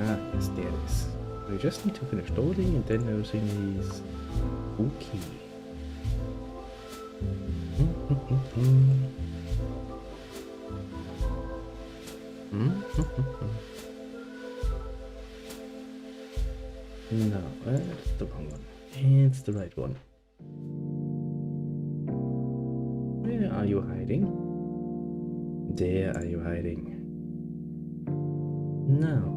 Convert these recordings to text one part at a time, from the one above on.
Ah, yes, there it is. We just need to finish loading and then everything is okay. No, that's the wrong one. It's the right one. Where are you hiding? There are you hiding. Now,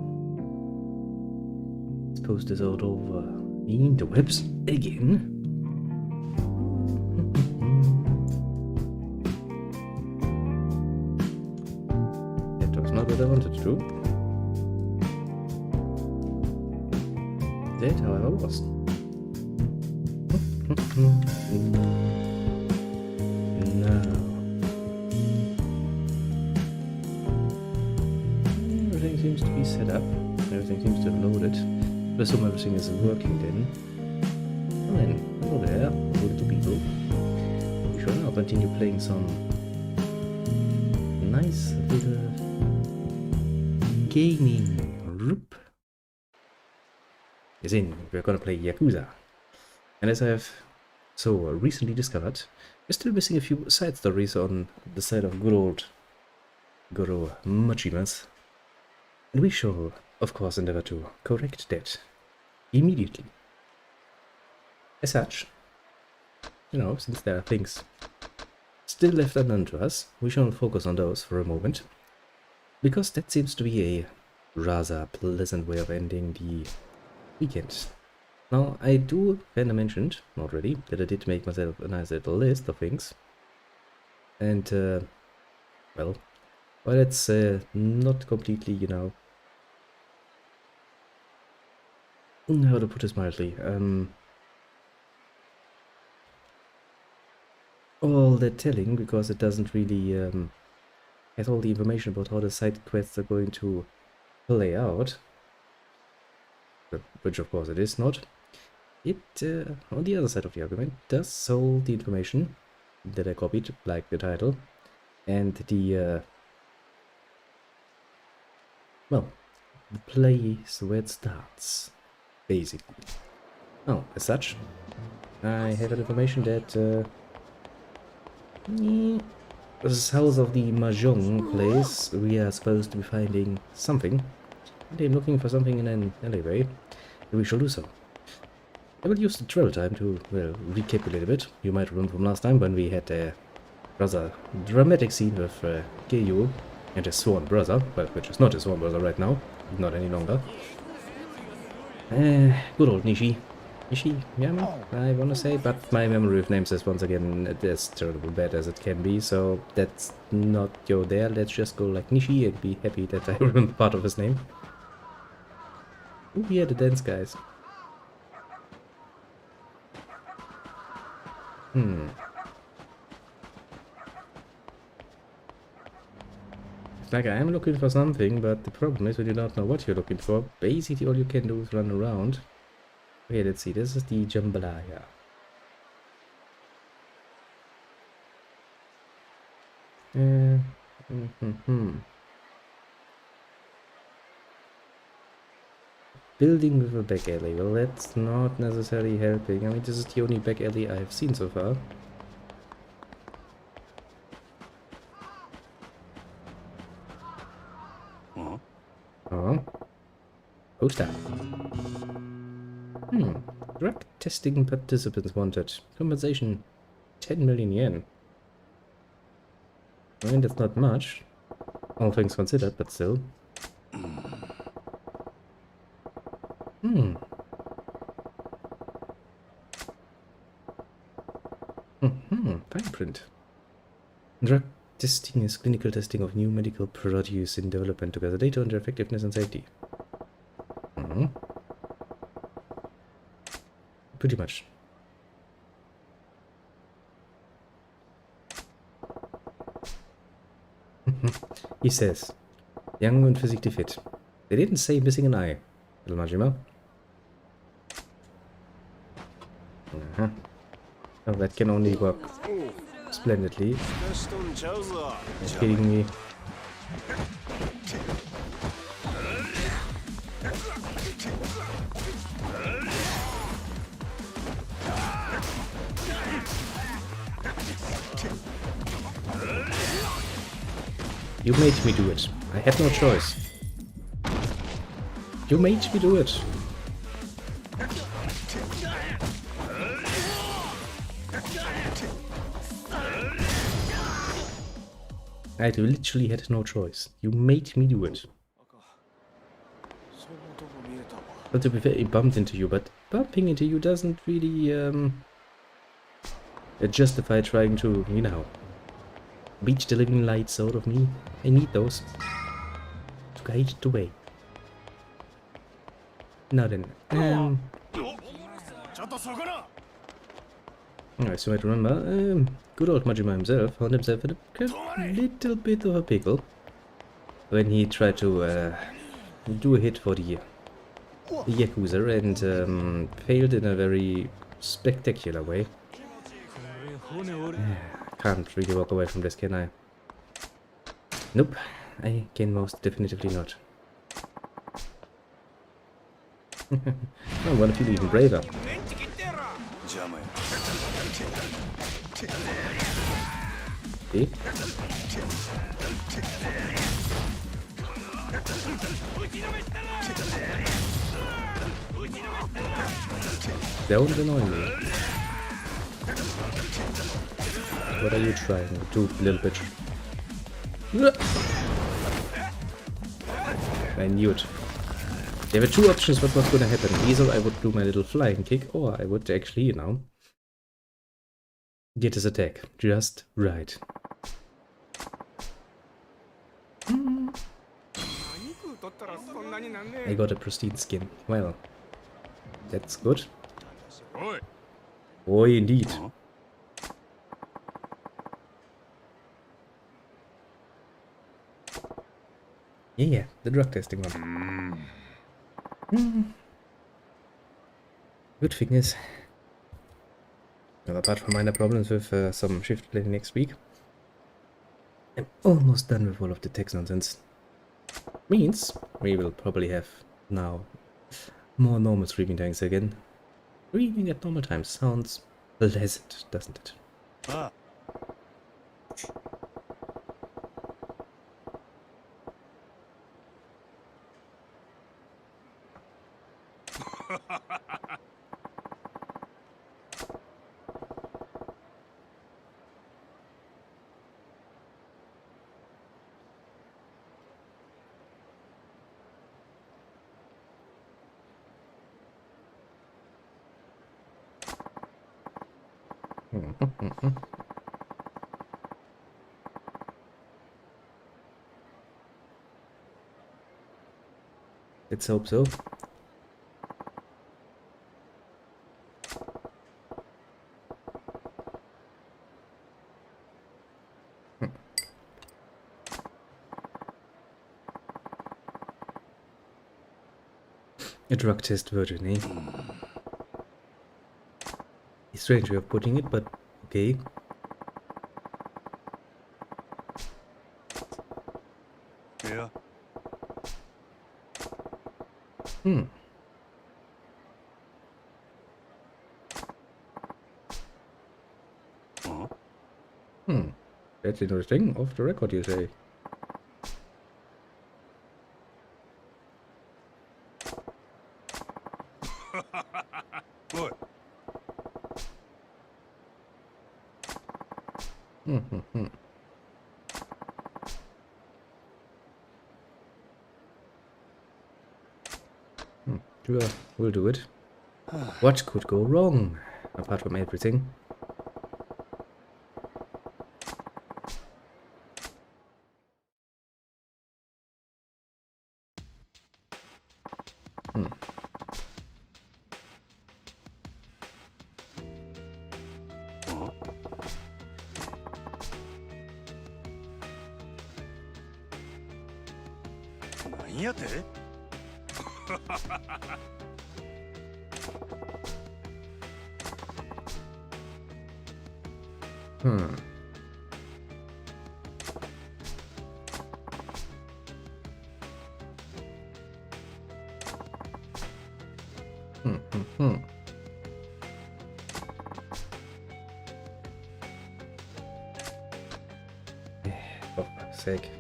let's post this out over the interwebs again. That was not what I wanted to do. That, however, was. Now. Everything seems to be set up. Everything seems to have loaded. I assume everything is working then. And then, hello there, little people. We shall now continue playing some nice little gaming. As in, we're gonna play Yakuza. And as I have so recently discovered, we're still missing a few side stories on the side of good old Goro Machimas. And we shall, of course, endeavor to correct that immediately. As such, you know, since there are things still left unknown to us, we shall focus on those for a moment, because that seems to be a rather pleasant way of ending the weekend. Now, I do kinda mentioned already that I did make myself a nice little list of things, and well, while it's not completely, you know, how to put this mildly, all that telling, because it doesn't really has all the information about how the side quests are going to play out, which of course it is not. It, on the other side of the argument, does hold the information that I copied, like the title, and the, well, the place where it starts, basically. Now, as such, I have information that, south of the Mahjong place, we are supposed to be finding something. And I'm looking for something in an alleyway, and we shall do so. I will use the travel time to, well, recapitulate a bit. You might remember from last time when we had a rather dramatic scene with Keiyu and his sworn brother, well, which is not his sworn brother right now, not any longer. Good old Nishi. Nishiyama, I want to say, but my memory of names is once again as terrible bad as it can be, so let's not go there. Let's just go like Nishi and be happy that I remember part of his name. Oh yeah, the dance guys. It's like I am looking for something, but the problem is when you don't know what you're looking for, basically all you can do is run around. Okay, let's see, this is the jambalaya. Building with a back alley, well that's not necessarily helping. I mean, this is the only back alley I have seen so far. Oh. Poster. Drug testing participants wanted. Compensation 10 million yen. I mean, that's not much, all things considered, but still. Fine print. Drug testing is clinical testing of new medical produce in development to gather data on their effectiveness and safety. Pretty much. He says, young and physically fit. They didn't say missing an eye, little Majima. Oh, that can only work splendidly. You're kidding me. You made me do it. I had no choice. You made me do it. I literally had no choice. You made me do it. Not to be very bumped into you, but bumping into you doesn't really justify trying to, you know, beat the living lights out of me. I need those to guide the way. Now then, as you might remember, good old Majima himself found himself in a little bit of a pickle when he tried to do a hit for the Yakuza and failed in a very spectacular way. Can't really walk away from this, can I? Nope, I can most definitively not. Oh, what if you even braver? See? Don't annoy me. What are you trying to do, little bitch? I knew it. There were two options what was gonna happen. Either I would do my little flying kick, or I would actually, you know, get his attack just right. I got a pristine skin. Well, that's good. Boy, indeed. Yeah, the drug testing one. Good thing is, well, apart from minor problems with some shift planning next week, I'm almost done with all of the text nonsense. Means we will probably have now more normal streaming times again. Streaming at normal times sounds pleasant, doesn't it? Ah. Let's hope so. A drug test virgin, eh? A strange way of putting it, but okay. Yeah. That's interesting. Off the record, you say. What? Sure, we'll do it. What could go wrong, apart from everything? For fuck's sake.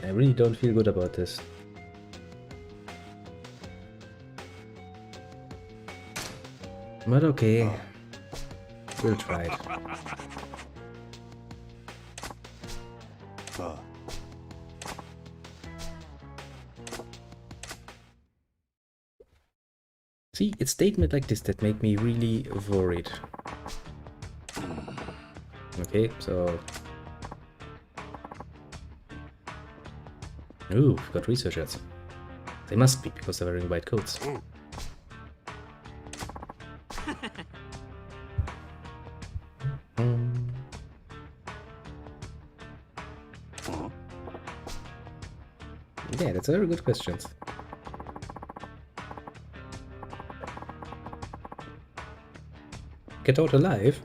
I really don't feel good about this. But okay. We'll try it. See, it's statements like this that make me really worried. Okay, so... Ooh, we've got researchers. They must be, because they're wearing white coats. Yeah, that's a very good question. Get out alive?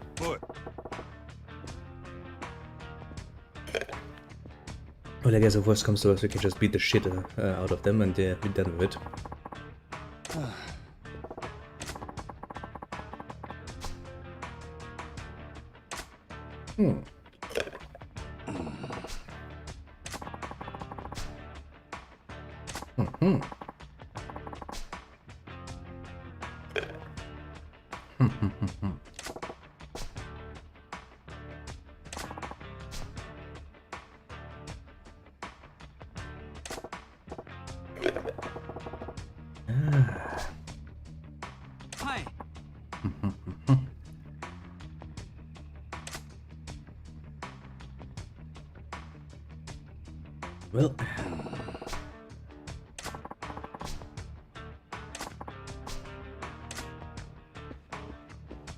Well, I guess if worst comes to us, we can just beat the shit out of them and be done with it. Hi. Well...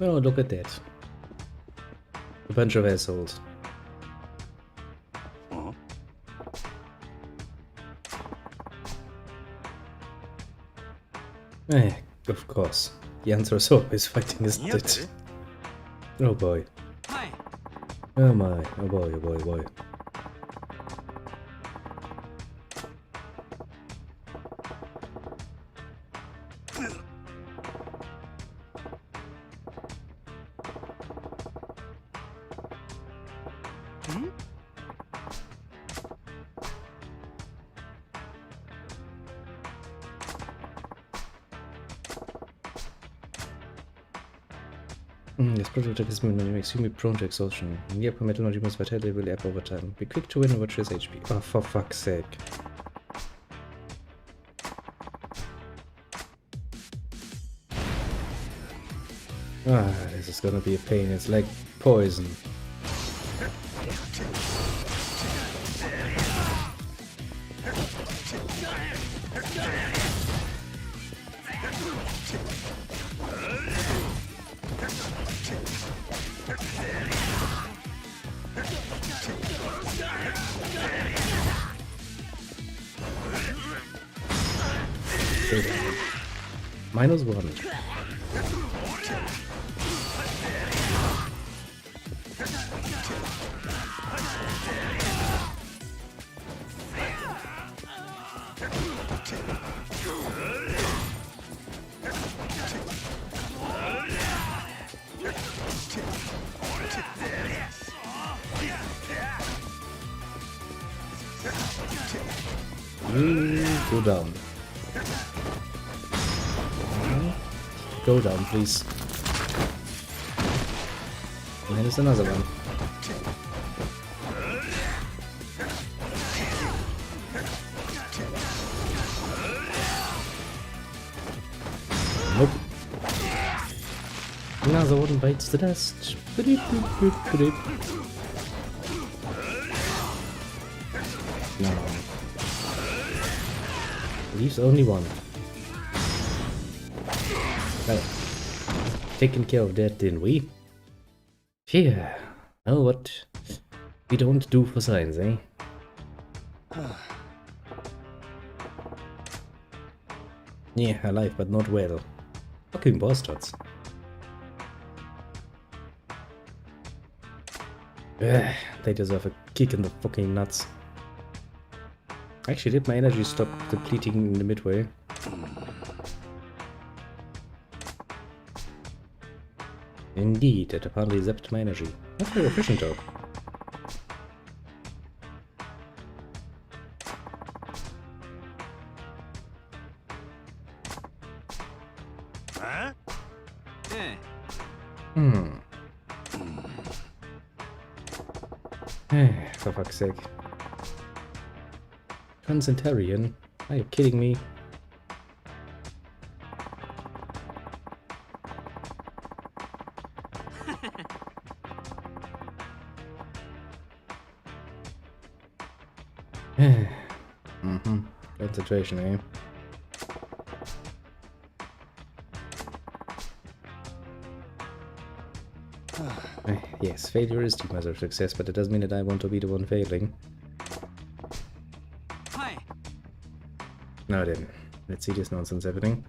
Oh, look at that. A bunch of assholes. Of course. The answer is always fighting, isn't it? Oh boy. Hi. Oh my. Oh boy, oh boy, oh boy. This project is extremely prone to exhaustion. The upper metal energy must vitality will up over time. Be quick to win and watch his HP. Oh, for fuck's sake. Ah, this is gonna be a pain. It's like poison. -1. Go down. Go down, please. And then there's another one. Nope. Another one bites the dust. No. Leaves only one. Well, taking care of that, didn't we? Yeah. Oh, what we don't do for science, eh? Yeah, alive, but not well. Fucking bastards. They deserve a kick in the fucking nuts. Actually, did my energy stop depleting in the midway? Indeed, it apparently zapped my energy. Not very efficient though. Huh? Hmm. For fuck's sake. Concentrarian? Are you kidding me? Mm-hmm. Concentration, eh? Yes, failure is the measure of success, but it doesn't mean that I want to be the one failing. Hi. Now then, let's see this nonsense happening.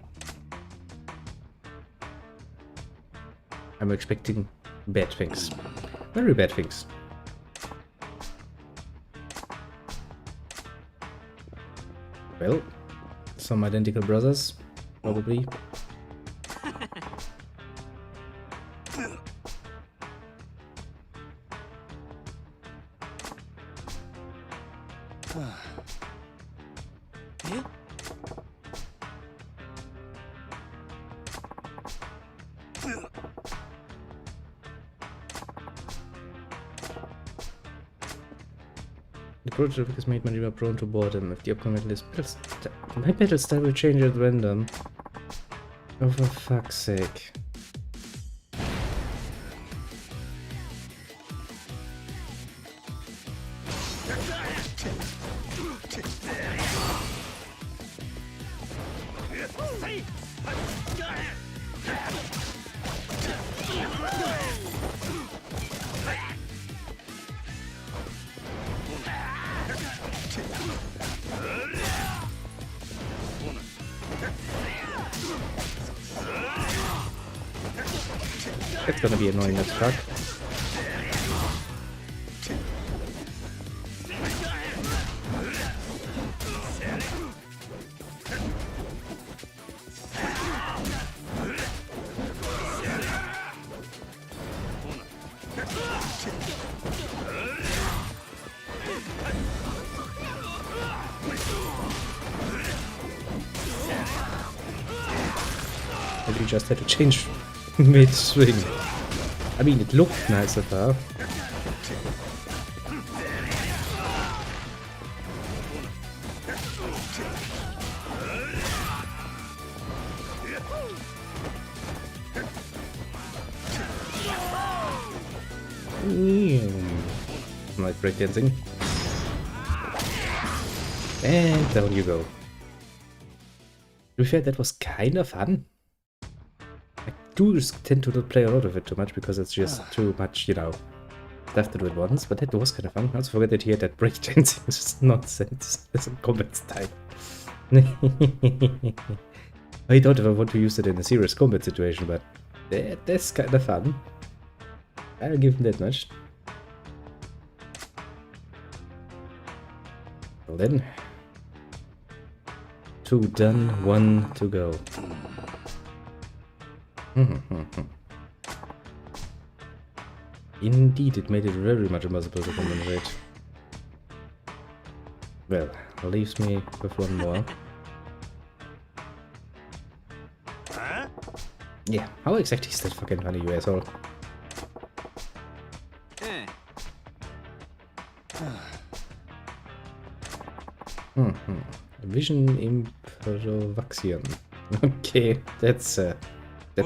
I'm expecting bad things. Very bad things. Well, some identical brothers, probably. The prototype has made me more prone to boredom. If the upcoming list my battle style will change at random. Oh, for fuck's sake. That's gonna be annoying as fuck. Maybe you just had to change mid-swing. I mean, it looked nice at her. Like breakdancing. And down you go. To be fair, that was kind of fun. I do tend to not play a lot of it too much because it's just too much, you know, stuff to do at once, but that was kind of fun. I also forget that here that breakdancing is just nonsense. It's a combat style. I don't ever want to use it in a serious combat situation, but that's kind of fun. I'll give them that much. Well then. 2 done, 1 to go. Indeed, it made it very much impossible to compensate. Well, leaves me with 1 more. Huh? Yeah, how exactly is that fucking funny, you asshole? Vision improvaction. Okay, that's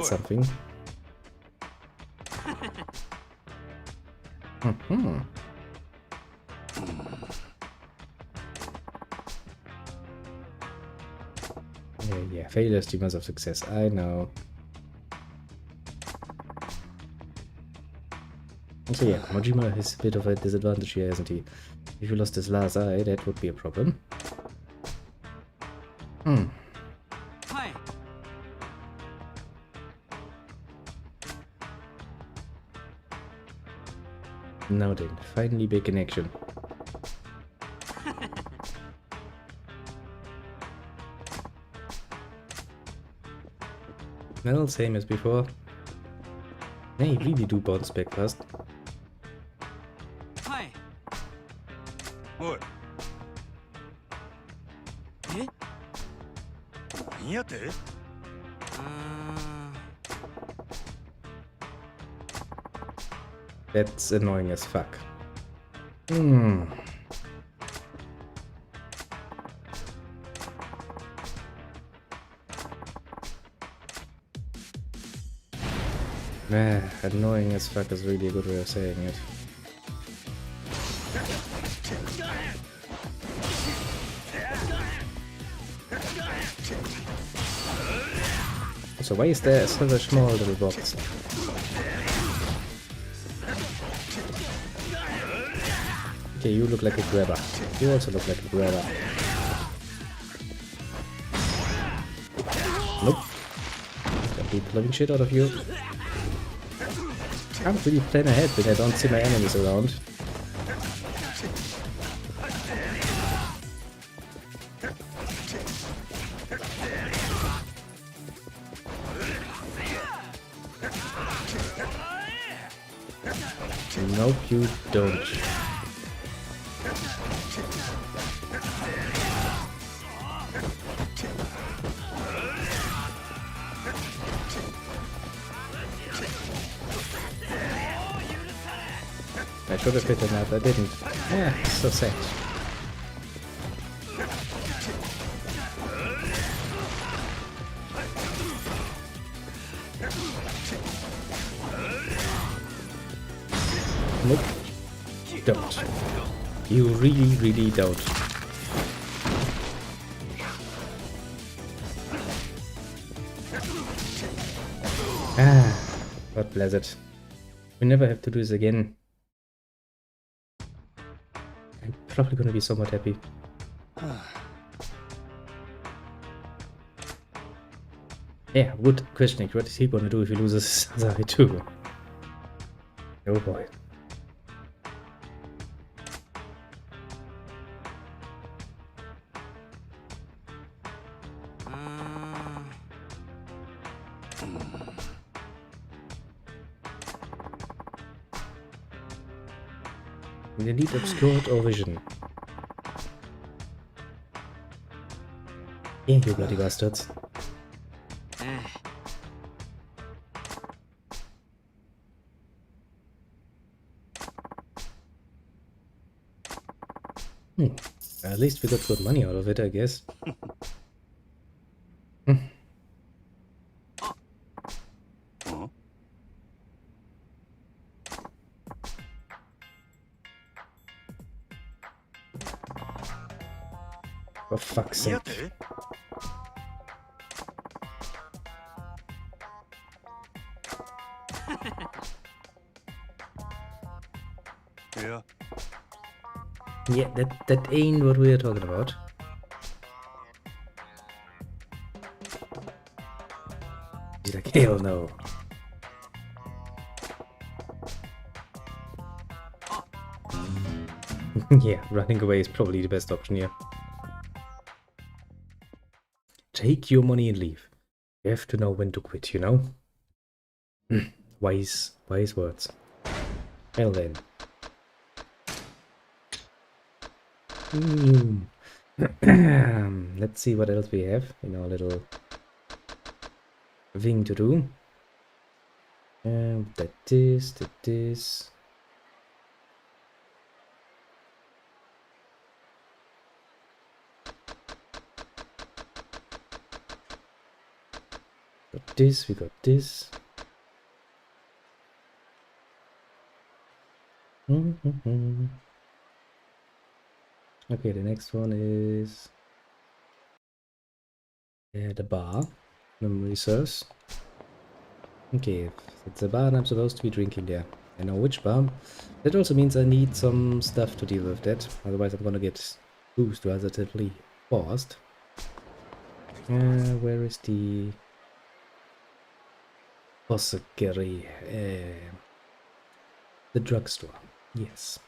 something. Yeah, failure is the measure of success. I know. So yeah, Mojima has a bit of a disadvantage here, hasn't he? If you lost his last eye, that would be a problem. Hi. Now then, finally big in action. Well, same as before. They really do bounce back fast. はい。おい。え？何やて？That's annoying as fuck. Hmm. Annoying as fuck is really a good way of saying it. So why is there such a small little box? Okay, you look like a grabber. You also look like a grabber. Nope. Gonna beat the living shit out of you. Can't really plan ahead when I don't see my enemies around. Nope, you don't. I should have hit him out, I didn't. Yeah, so sad. Nope. Don't. You really, really don't. God bless it. We never have to do this again. I'm probably gonna be somewhat happy. Yeah, good questioning. What is he gonna do if he loses Sasaki too? Oh boy. We need obscured or vision. Yeah, you bloody bastards. At least we got good money out of it, I guess. For fuck's sake. Yeah. Yeah, that ain't what we're talking about. He's like, hell no. Yeah, running away is probably the best option here. Take your money and leave. You have to know when to quit, you know? Wise words. Well then. Let's see what else we have in our little thing to do. That this. Got this, we got this. Okay, the next one is the bar. Memory serves. Okay, if it's a bar and I'm supposed to be drinking there. I know which bar. That also means I need some stuff to deal with that. Otherwise I'm gonna get boosted relatively fast. Where is the apothecary? The drugstore. Yes.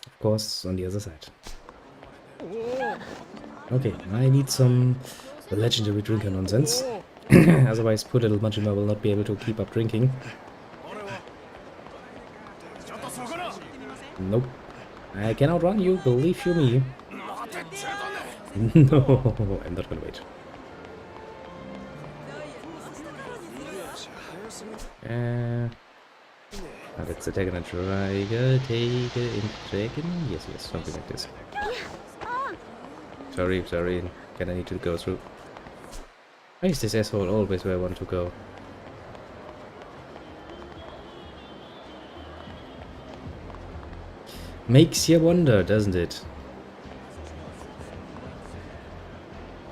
Of course, on the other side. Okay, I need some legendary drinker nonsense. Otherwise, poor little Majima will not be able to keep up drinking. Nope. I can outrun you, believe you me. No, I'm not gonna wait. Let's attack and try take in dragon. Yes, something like this. Sorry, can I need to go through? Why is this asshole always where I want to go? Makes you wonder, doesn't it?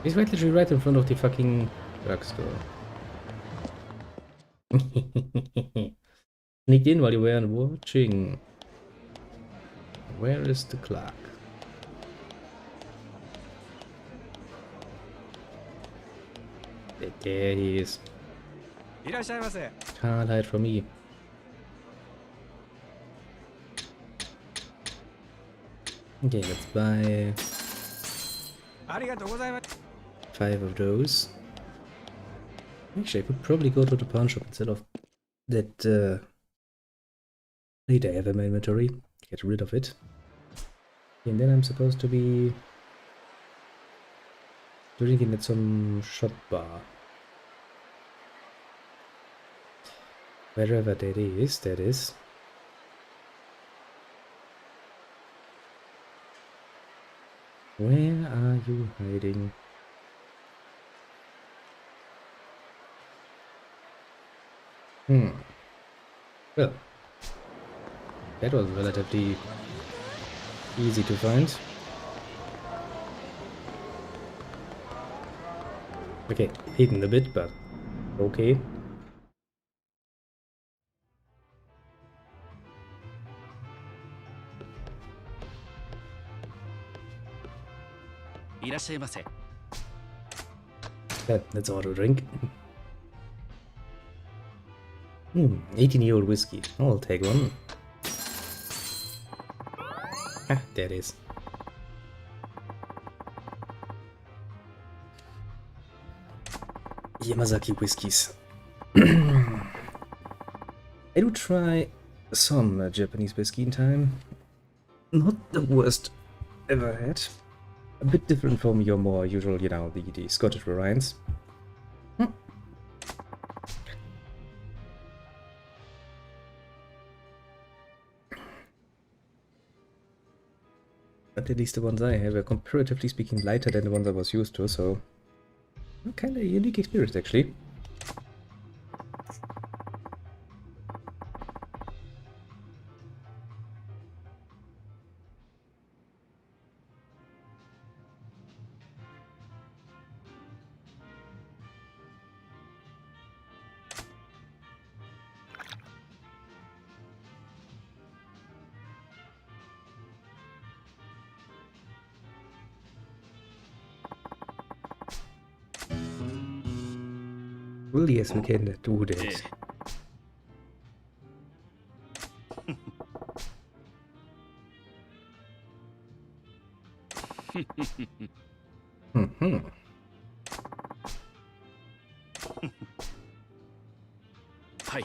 He's literally right in front of the fucking drugstore. Sneaked in while you weren't watching. Where is the clock? There he is. Can't hide from me. Okay, let's buy 5 of those. Actually, I could probably go to the pawn shop instead of that later I have in my inventory. Get rid of it. And then I'm supposed to be drinking at some shop bar. Wherever that is, that is. Where are you hiding? Well, that was relatively easy to find. Okay, hidden a bit, but okay. Yeah, let's order a drink. 18-year-old whiskey. I'll take one. Ah, there it is. Yamazaki whiskies. I do try some Japanese whiskey in time. Not the worst ever had. A bit different from your more usual, you know, the Scottish variants. But at least the ones I have are comparatively speaking lighter than the ones I was used to, so kind of a unique experience actually. Well, yes, we can do that. Hi.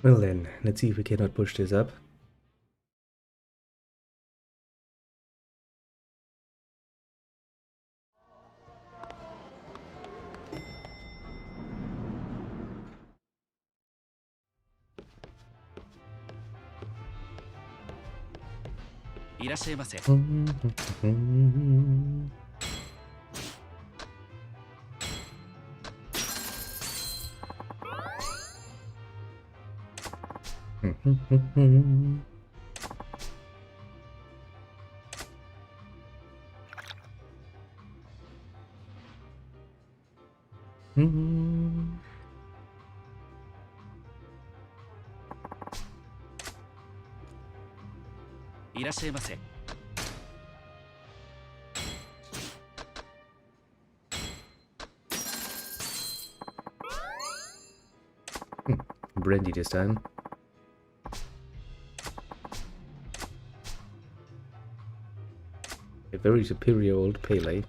Well then, let's see if we cannot push this up. Brandy this time. A very superior old pale ale.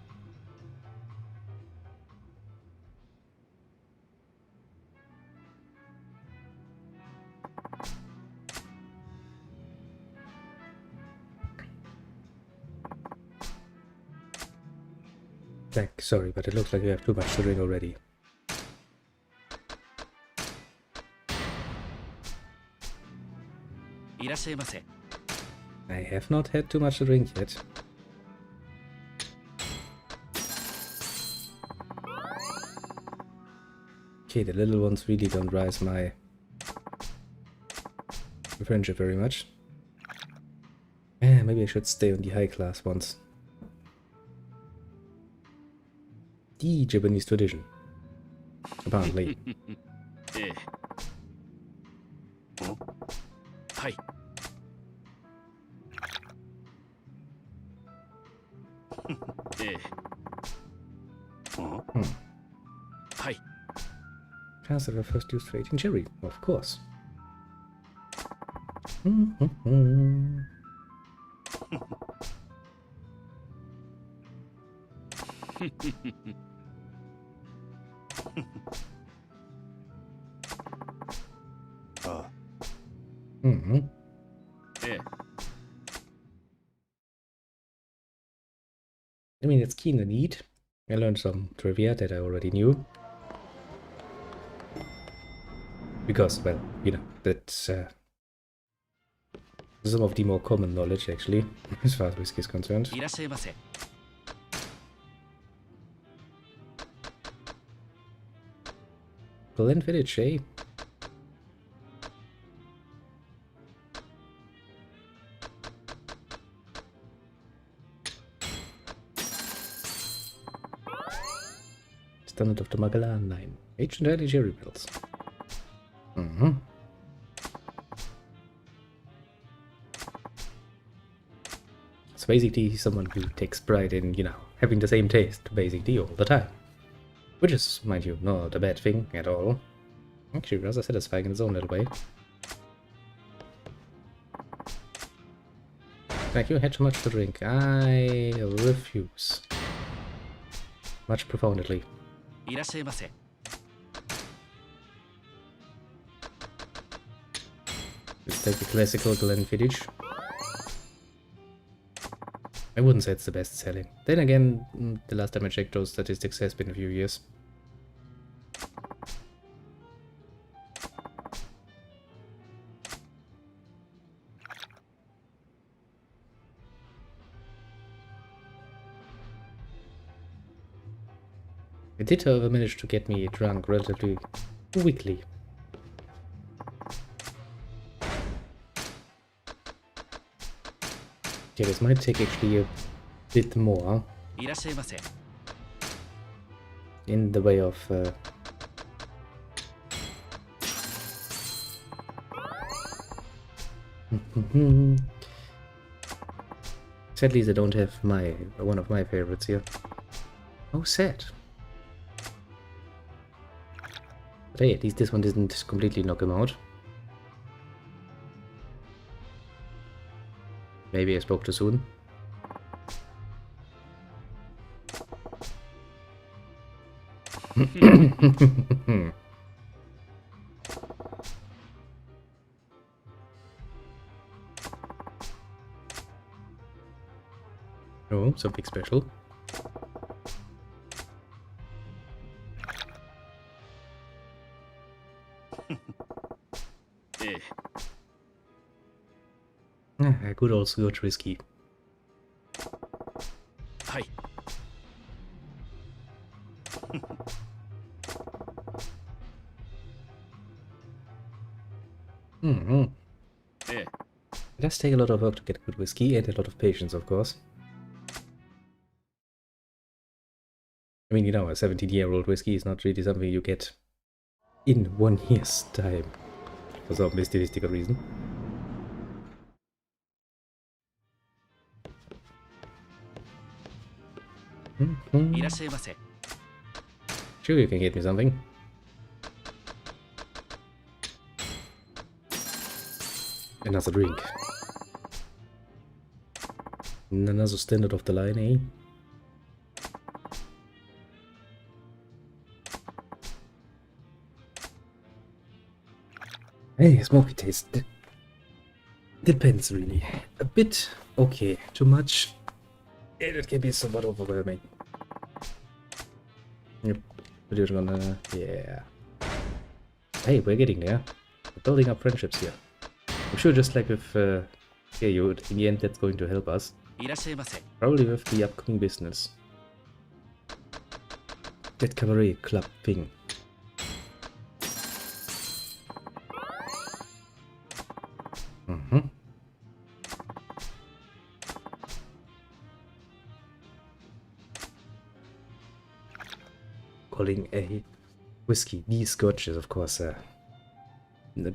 Jack, sorry, but it looks like you have too much to drink already. I have not had too much to drink yet. Okay, the little ones really don't rise my friendship very much. Maybe I should stay on the high class ones. The Japanese tradition. Apparently. はい ええ はい Castle of first used for 18 cherry, of course. Ah, ええ I mean, it's kinda neat. I learned some trivia that I already knew. Because, well, you know, that's some of the more common knowledge, actually, as far as whiskey is concerned. いらっしゃいませ Glen Village, eh? Standard of the Magellan Line. Ancient early cherry bells. So basically someone who takes pride in, you know, having the same taste, basically, all the time. Which is, mind you, not a bad thing at all. Actually, rather satisfying in its own little way. Like, you had too much to drink. I refuse. Much profoundly. いらっしゃいませ Let's take the classical Glenfiddich. I wouldn't say it's the best selling. Then again, the last time I checked those statistics has been a few years. It did, however, manage to get me drunk relatively quickly. Yeah, this might take actually a bit more いらっしゃいませ in the way of sadly they don't have one of my favorites here. Oh, sad. But hey, at least this one didn't completely knock him out. Maybe I spoke too soon. Oh, something special. Good old Scotch whiskey. はい Mm-hmm. ええ It does take a lot of work to get good whiskey and a lot of patience, of course. I mean, you know, a 17-year-old whiskey is not really something you get in 1 year's time for some mystical reason. Mm-hmm. いらっしゃいませ Sure, you can get me something. Another drink. Another standard of the line, eh? Hey, smoky taste. Depends, really. A bit okay. Too much. It can be somewhat overwhelming. Yep. We're gonna. Yeah. Hey, we're getting there. We're building up friendships here. I'm sure just like with you, in the end that's going to help us. いらっしゃいませ。 Probably with the upcoming business. That cabaret club thing. Mm-hmm. Calling a whiskey the Scotch is of course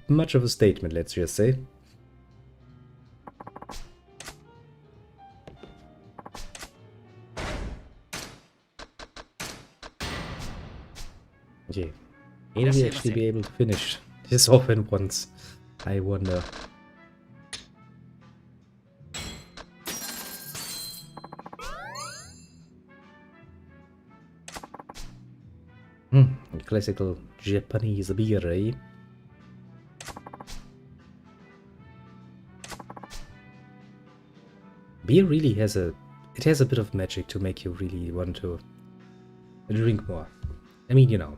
much of a statement, let's just say. Okay, will we actually be able to finish this off in once? I wonder. Classical Japanese beer, eh? Beer really has a bit of magic to make you really want to drink more. I mean, you know,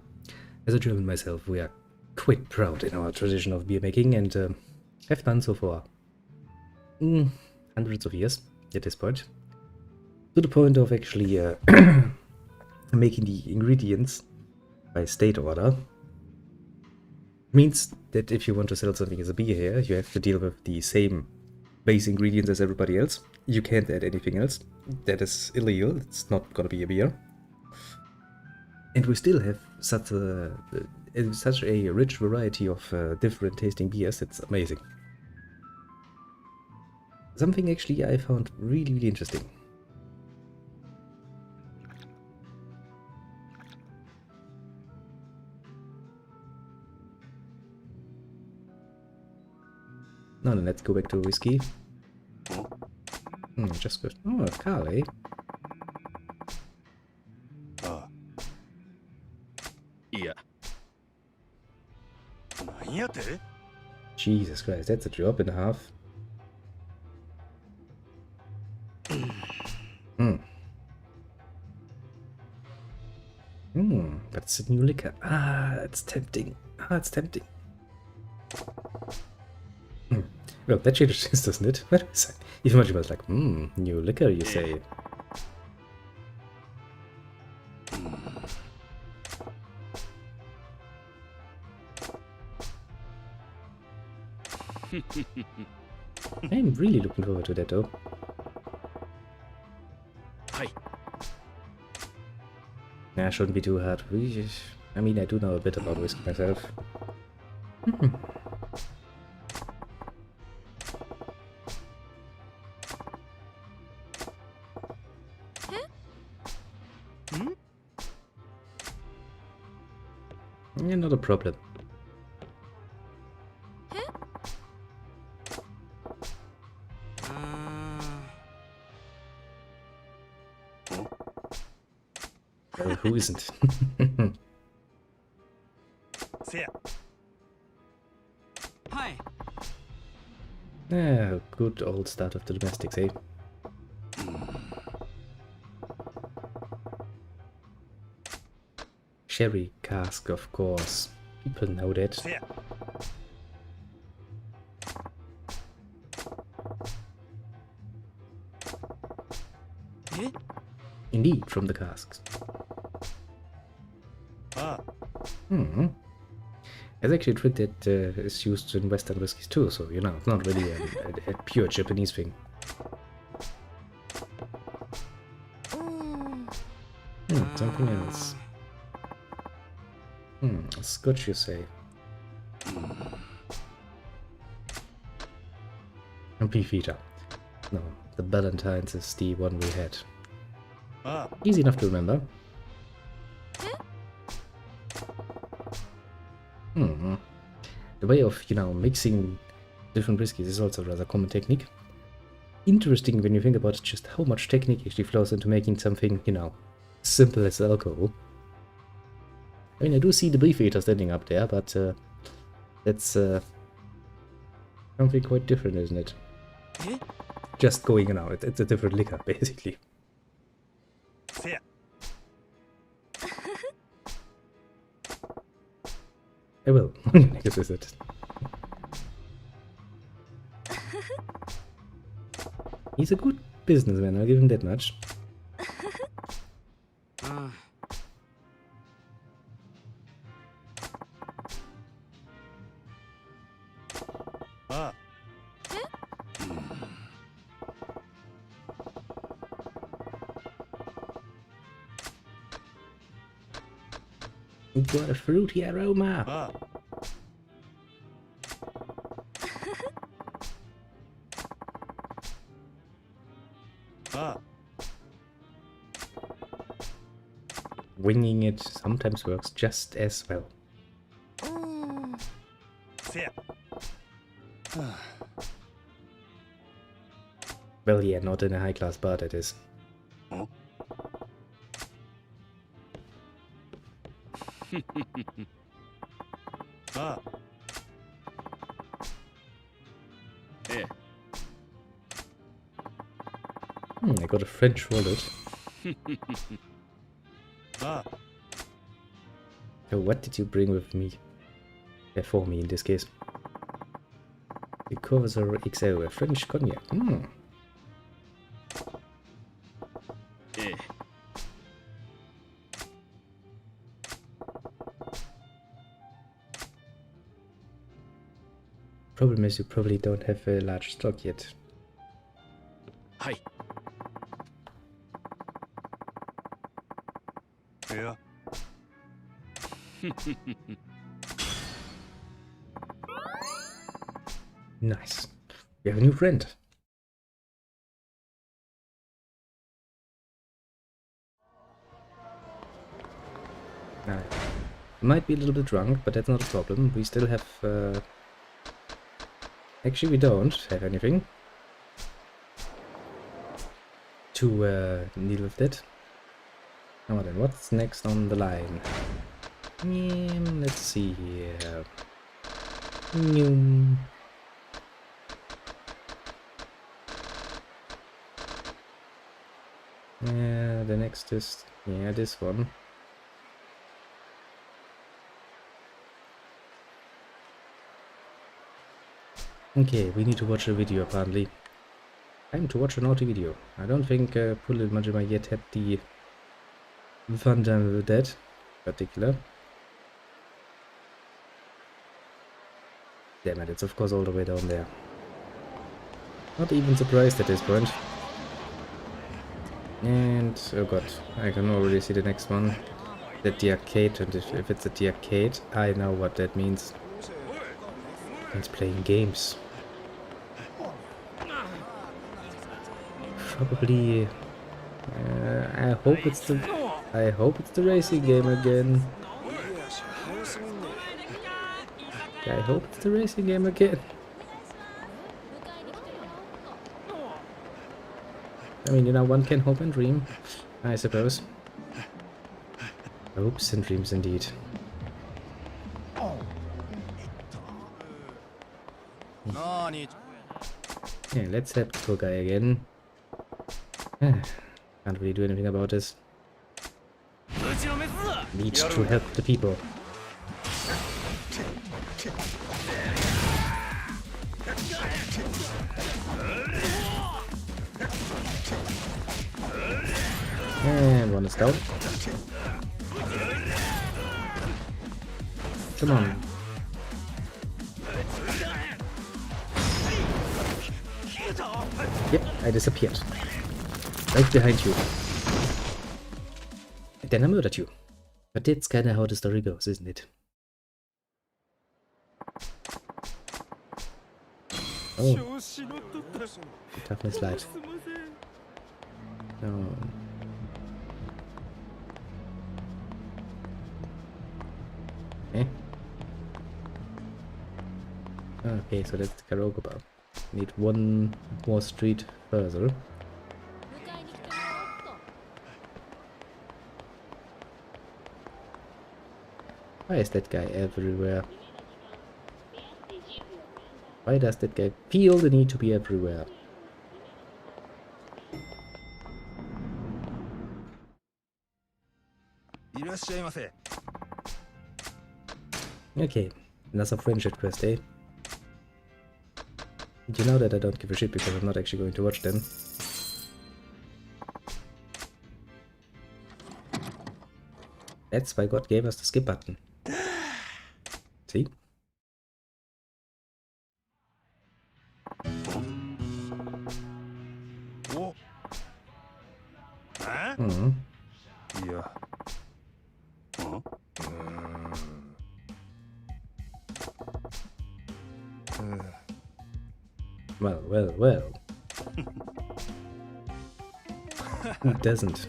as a German myself, we are quite proud in our tradition of beer making and have done so for hundreds of years at this point. To the point of actually making the ingredients by state order. Means that if you want to sell something as a beer here, you have to deal with the same base ingredients as everybody else. You can't add anything else. That is illegal. It's not gonna be a beer. And we still have such a rich variety of different tasting beers. It's amazing. Something actually I found really, really interesting. Now then, let's go back to whiskey. Just good. Oh, Carl, eh? あいや、あ、なんやて Jesus Christ, that's a job and a half. That's a new liquor. Ah, it's tempting. It's tempting. Well, that changes things, doesn't it? What is it? Even much was like, new liquor, you say. I'm really looking forward to that, though. はい。 Nah, shouldn't be too hard. I mean, I do know a bit about whiskey myself. Yeah, not a problem. Who isn't? せや はい。 Yeah, good old start of the domestics, eh? Sherry cask, of course. People know that. せや え Indeed, from the casks. あ There's actually a trick that is used in Western whiskies too, so you know, it's not really a pure Japanese thing. Something else. Scotch, you say? Beefeater. No, the Ballantines is the one we had. あ Easy enough to remember. The way of, you know, mixing different whiskies is also a rather common technique. interesting when you think about just how much technique actually flows into making something, you know, simple as alcohol. I mean, I do see the Beefeater standing up there, but that's something quite different, isn't it? Just going, you know, it's a different liquor, basically. せや I will. I guess that's it. He's a good businessman, I'll give him that much. あ ああ You got a fruity aroma. ああ ああ Winging it sometimes works just as well. せや Well, yeah, not in a high-class bar, that is. ああ ええ I got a French wallet. ああ So what did you bring with me? For me, in this case. Yakuza XO, a French cognac.ええ Problem is you probably don't have a large stock yet. はい いや Nice. We have a new friend. Now, might be a little bit drunk, but that's not a problem. We still have... Actually, we don't have anything to deal with that. Now then, what's next on the line? Let's see here. Yeah, the next is... yeah, this one. Okay, we need to watch a video apparently. Time to watch a naughty video. I don't think Pulled Majima yet had the fun time with that particular. Damn it, it's of course all the way down there. Not even surprised at this point. And, oh god, I can already see the next one. At the arcade, and if it's at the arcade, I know what that means. It's playing games. Probably. I hope it's the racing game again. I hope it's the racing game again. I mean, you know, one can hope and dream, I suppose. Hopes and dreams indeed. Yeah, let's help the poor guy again. Can't really do anything about this. Need to help the people. And one is down. Come on. Yep, I disappeared. Right behind you. And then I murdered you. But that's kinda how the story goes, isn't it? Oh. The toughness light. No. Eh? Okay, so that's the karaoke bar. Need one more street further. Why is that guy everywhere? Why does that guy feel the need to be everywhere? Okay, another friendship quest, eh? You know that I don't give a shit because I'm not actually going to watch them. That's why God gave us the skip button. See? Oh. Huh? Hmm. Yeah. Huh? Well, well, well. Who doesn't?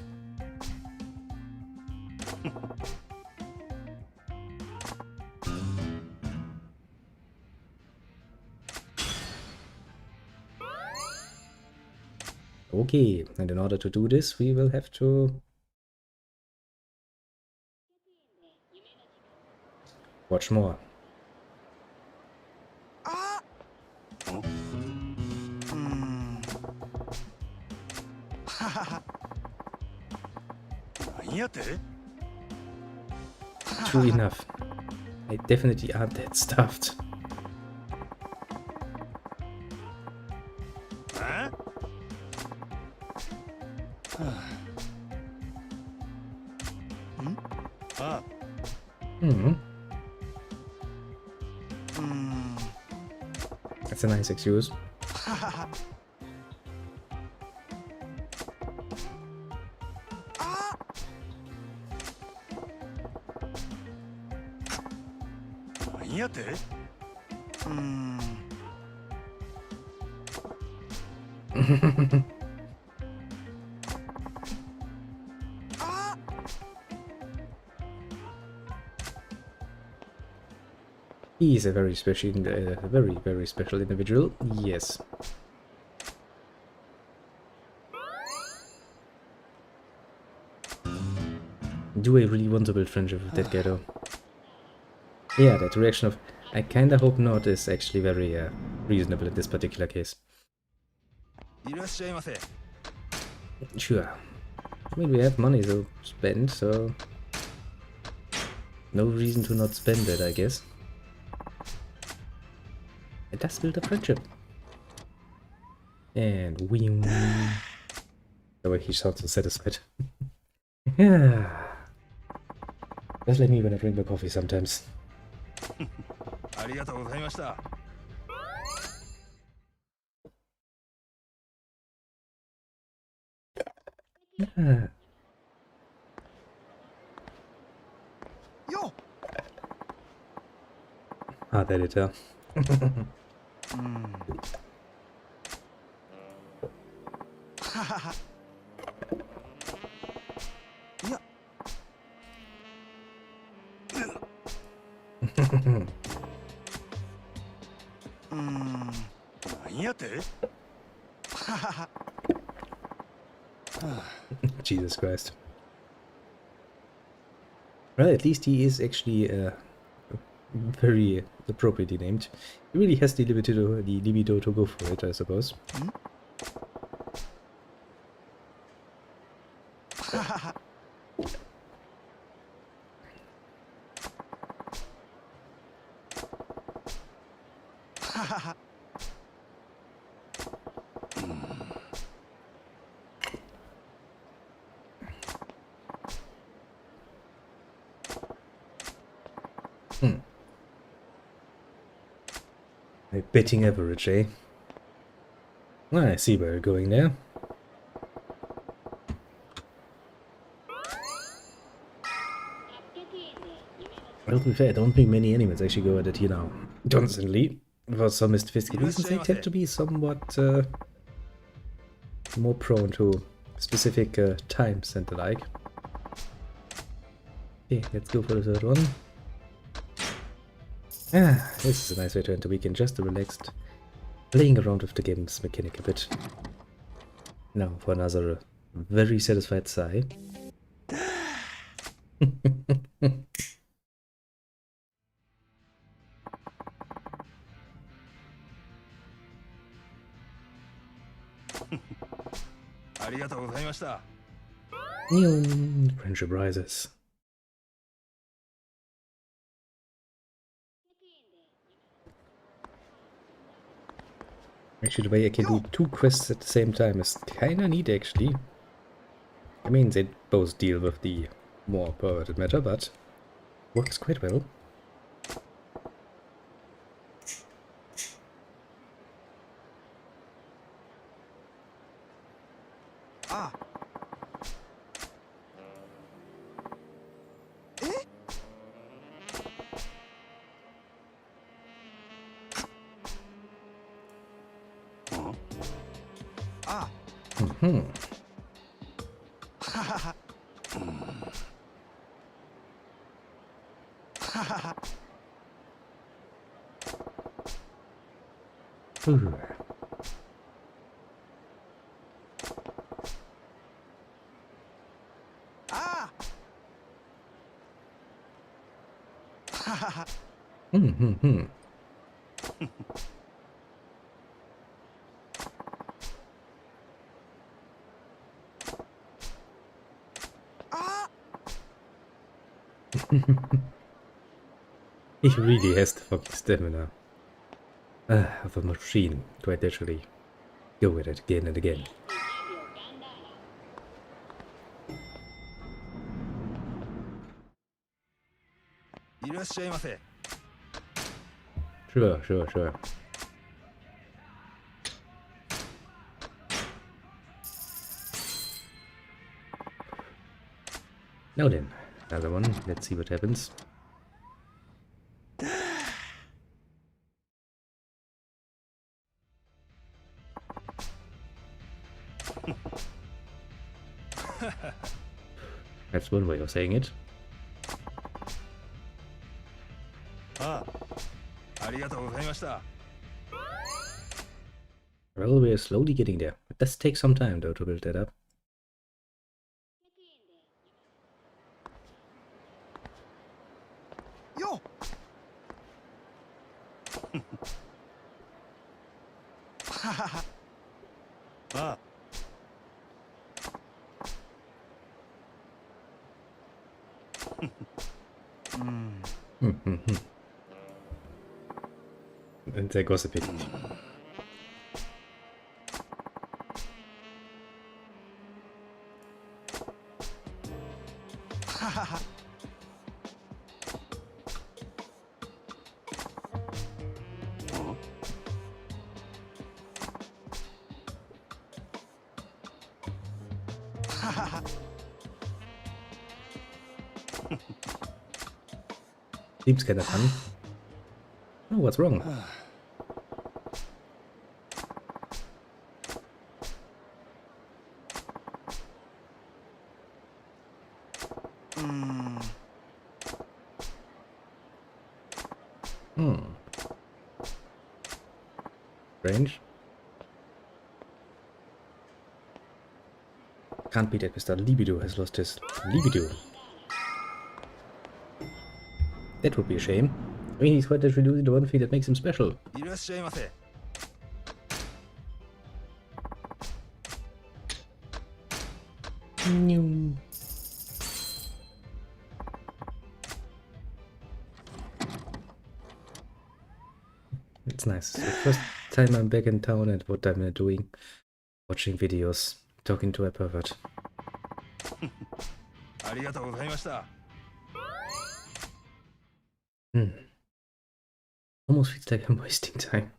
Okay, and in order to do this, we will have to watch more. True enough. I definitely aren't that stuffed. Huh? Ah. Hmm. That's a nice excuse. He's a very special, very special individual. Yes. Do I really want to build friendship with that guy though? Yeah, that reaction of I kinda hope not is actually very reasonable in this particular case. Sure. I mean, we have money to spend, so no reason to not spend it, I guess. It does build a friendship. And wing. The way he sounds so satisfied. Yeah. Just like me when I drink my coffee sometimes. Yeah. Hard editor. Jesus Christ. Well, at least he is actually very appropriately named. He really has the libido to go for it, I suppose. A betting average, eh? I see where you're going there. Well, to be fair, I don't think many animals actually go at it here now. Constantly. For some mystific reasons, they tend to be somewhat more prone to specific times and the like. Okay, let's go for the third one. Ah, this is a nice way to end the weekend, just a relaxed playing around with the game's mechanic a bit. Now for another very satisfied sigh. ありがとうございました。 Friendship rises. Actually, the way I can do 2 quests at the same time is kinda neat, actually. I mean, they both deal with the more perverted matter, but works quite well. Ah. Ah. Mm-hmm. Ooh. Ah. Mm-hmm. He really has the fucking stamina of a machine, quite literally. Go with it again and again. Sure, sure, sure. Now then, another one. Let's see what happens. That's one way of saying it. Ah. ありがとうございました。 Well, we're slowly getting there. It does take some time, though, to build that up. Yo. Ah. And they're gossiping. Seems kind of fun. Oh, what's wrong? Strange. Can't be that Mr. Libido has lost his libido. That would be a shame. I mean, he's quite literally losing the one thing that makes him special. いらっしゃいませ。 It's nice. It's the first time I'm back in town and what I'm doing. Watching videos, talking to a pervert. ありがとうございました。 Almost feels like I'm wasting time.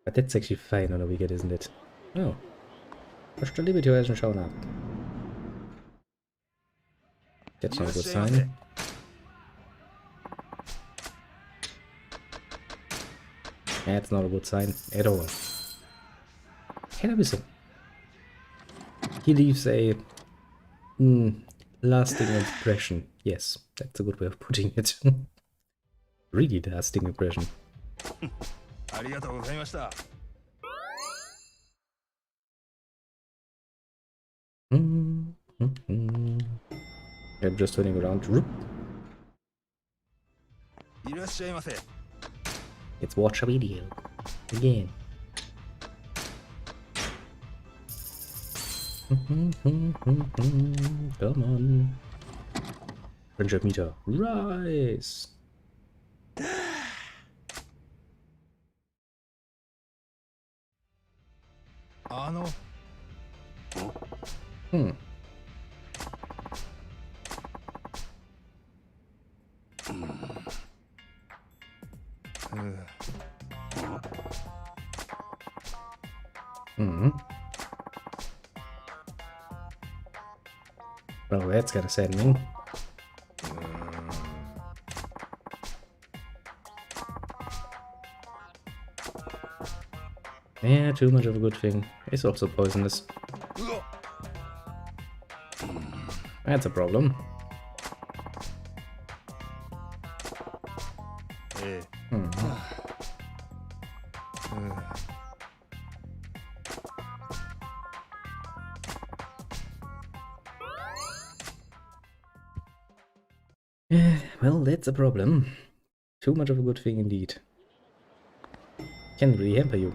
But that's actually fine on a weekend, isn't it? Oh. Mr. Libido hasn't shown up. That's not a good sign. That's not a good sign at all. Can I miss him? He leaves a lasting impression. Yes, that's a good way of putting it. Really lasting impression. ありがとうございました。 I'm just turning around. Whoop. いらっしゃいませ。 Let's watch a video again. Come on. Friendship meter. Rise. Hmm. Hmm. Well, that's kind of saddening. Yeah, too much of a good thing. It's also poisonous. That's a problem. ええ。 Hmm. Well, that's a problem. Too much of a good thing indeed. Can really hamper you.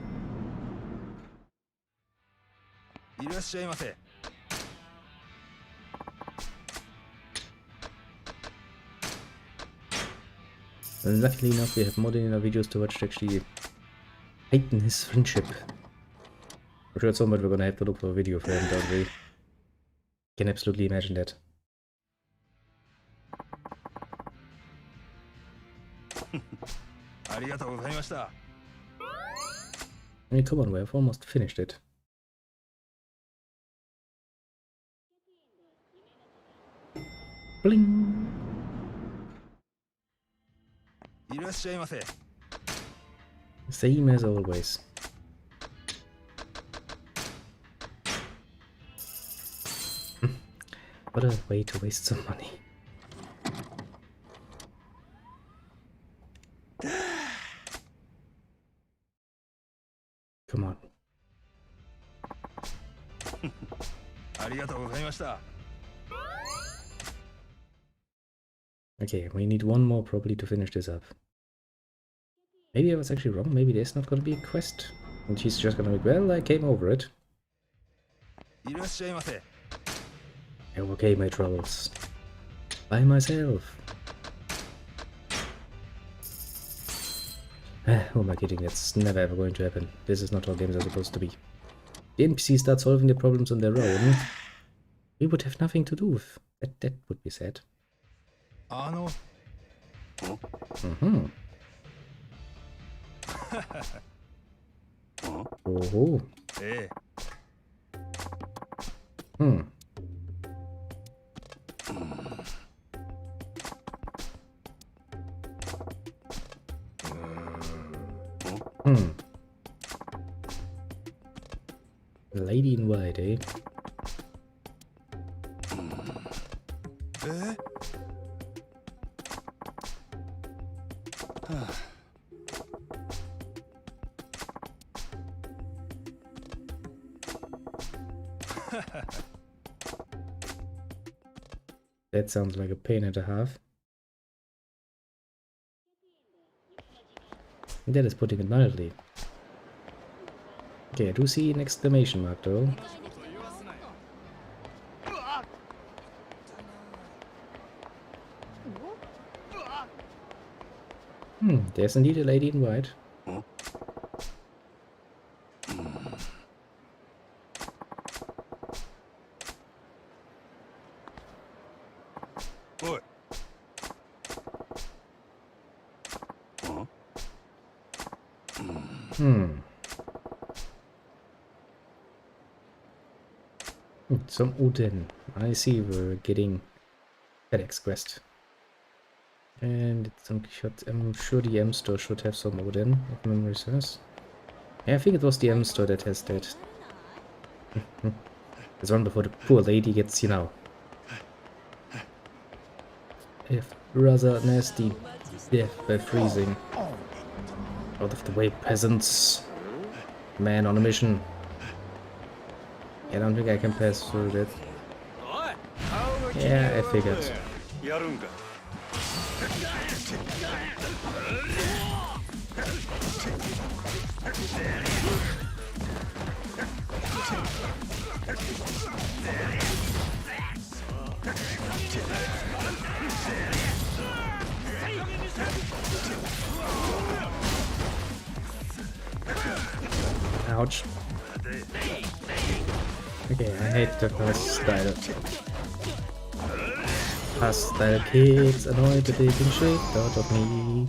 いらっしゃいませ。 Luckily enough, we have more than enough videos to watch to actually heighten his friendship. I'm sure at some point we're gonna have to look for a video for him, don't we? Can absolutely imagine that. I mean, come on, we've almost finished it. Bling! Same as always. What a way to waste some money. Come on. Okay, we need one more probably to finish this up. Maybe I was actually wrong. Maybe there's not gonna be a quest. And she's just gonna be, well, I came over it. I overcame my troubles. By myself. Who am I kidding? That's never ever going to happen. This is not how games are supposed to be. The NPCs start solving the problems on their own. We would have nothing to do with. That would be sad. Mm-hmm. Oh. Hmm. Hmm. Lady in white, eh? That sounds like a pain and a half. That is putting it mildly. Okay, I do see an exclamation mark though. There's indeed a lady in white. Some Uden. I see we're getting FedEx quest. And it's I'm sure the M store should have some Uden, if memory serves. Yeah, I think it was the M store that has that. It's one before the poor lady gets, you know, a rather nasty death by freezing. Out of the way, peasants. Man on a mission. I don't think I can pass through that. Yeah, I figured. Ouch. Okay, I hate the hostile. Hostile kids annoy the living shit out of me.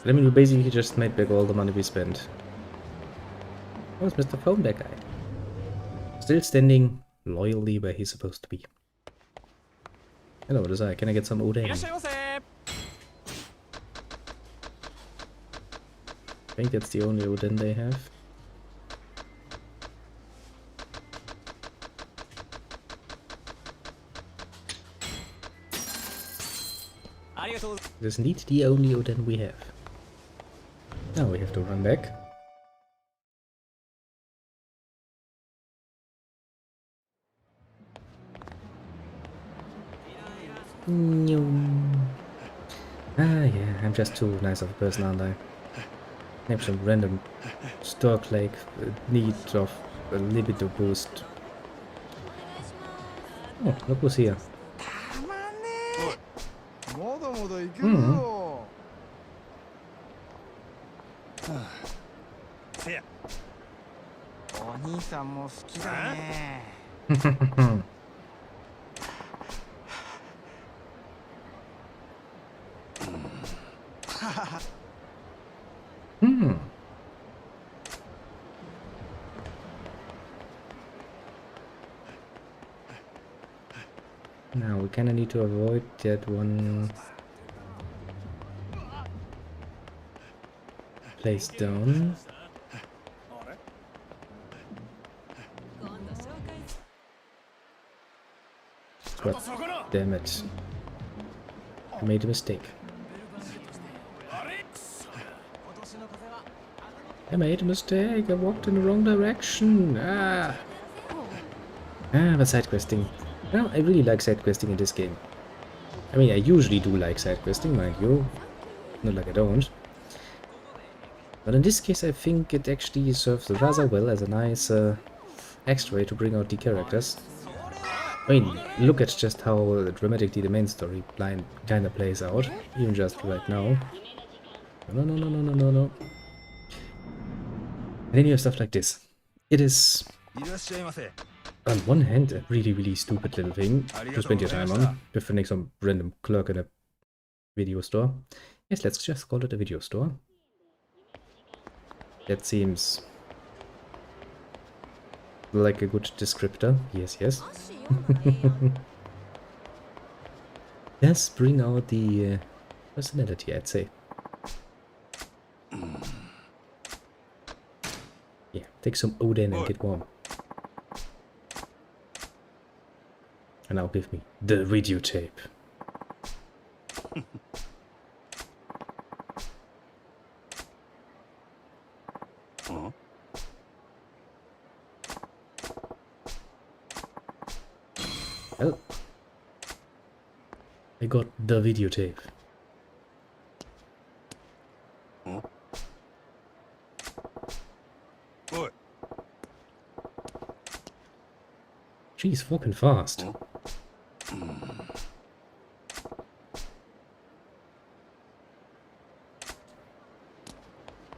I mean, we basically just made back all the money we spent. Where's Mr. Phoneback guy? Still standing loyally where he's supposed to be. Hello, Desire. Can I get some Oden? I think that's the only Oden they have. This is indeed the only Oden we have. Now we have to run back. Ah yeah, I'm just too nice of a person, aren't I? Have some random stock like need of a libido boost. Oh, look who's here. Now we kinda need to avoid that one place down. But damn it. I made a mistake. I made a mistake. I walked in the wrong direction. But side questing. Well, I really like side questing in this game. I mean, I usually do like side questing, mind you. Not like I don't. But in this case, I think it actually serves rather well as a nice extra way to bring out the characters. I mean, look at just how dramatically the main storyline kinda plays out, even just right now. No. And then you have stuff like this. It is, on one hand, a really stupid little thing to spend your time on, defending some random clerk in a video store. Yes, let's just call it a video store. That seems like a good descriptor. Yes. Let's bring out the personality, I'd say. Yeah, take some Oden and get warm. And now give me the videotape. Well, I got the videotape. She's fucking fast.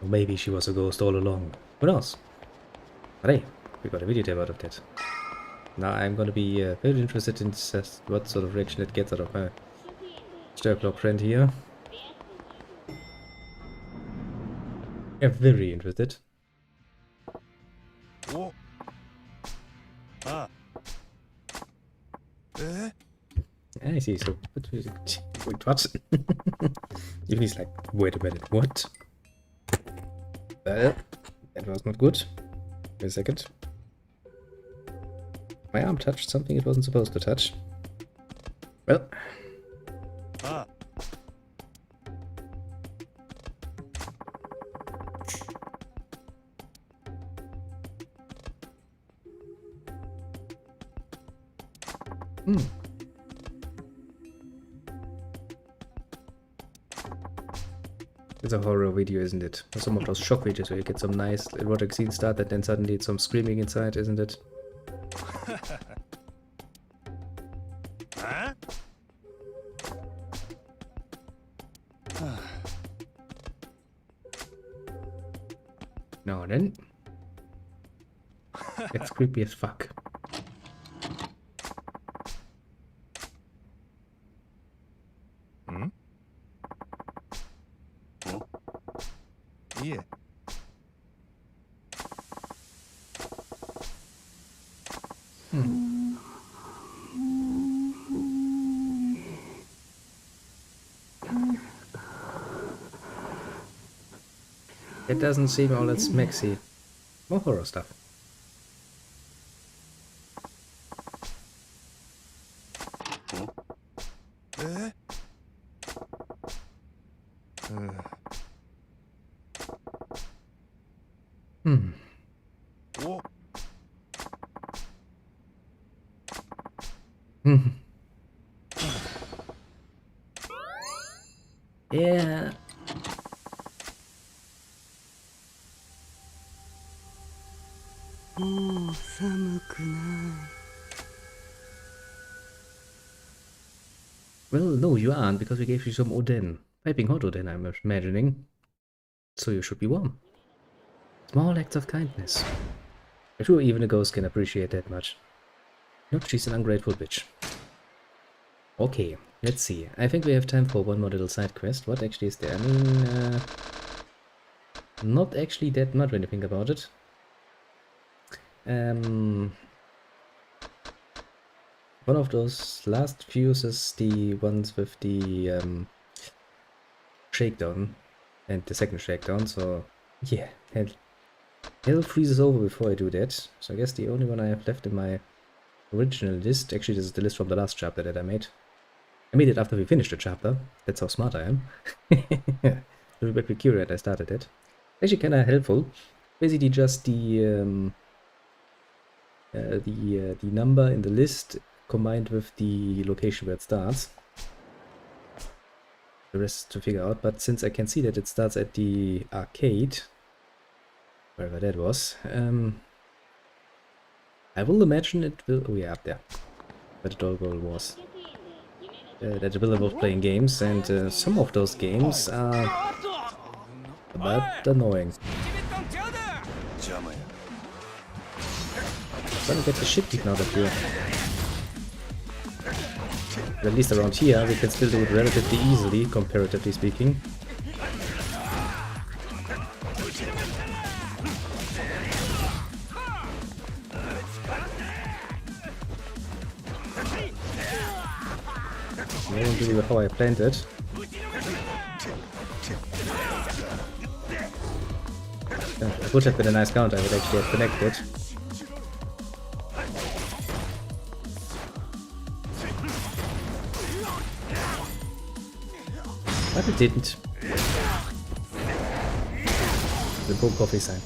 Or maybe she was a ghost all along. Who knows? But hey, we got a videotape out of that. Now I'm gonna be very interested in what sort of reaction it gets out of my Stirclaw friend here. Yeah, very interested. I see, so wait, what? Even he's like, wait a minute, what? That was not good. Wait a second. My arm touched something it wasn't supposed to touch. Well. Hmm. It's a horror video, isn't it? Or some of those shock videos where you get some nice erotic scene started, then suddenly it's some screaming inside, isn't it? Huh? No, then. It's creepy as fuck. Hmm? Oh. Yeah. It doesn't seem all that smexy. More horror stuff. Eh? Hmm. Oh. Yeah. Well, no, you aren't, because we gave you some Oden. Piping hot Oden, I'm imagining. So you should be warm. Small acts of kindness. I'm sure even a ghost can appreciate that much. Nope, she's an ungrateful bitch. Okay, let's see. I think we have time for one more little side quest. What actually is there? I mean, not actually that much when you think about it. One of those last fuses, the ones with the shakedown and the second shakedown, so yeah, hell freezes over before I do that. So I guess the only one I have left in my original list, actually this is the list from the last chapter that I made. I made it after we finished the chapter, that's how smart I am. A little bit peculiar, I started it. Actually kinda helpful. Basically just the number in the list combined with the location where it starts. The rest to figure out, but since I can see that it starts at the arcade, wherever that was, I will imagine it will... Oh yeah, up there. Where the doll goal was. That it will involve playing games, and some of those games are about annoying. Trying to get the shit beaten out of you. But at least around here we can still do it relatively easily, comparatively speaking. I won't do how I planned it. It would have been a nice counter, I would actually have connected. But it didn't. The poor coffee sign.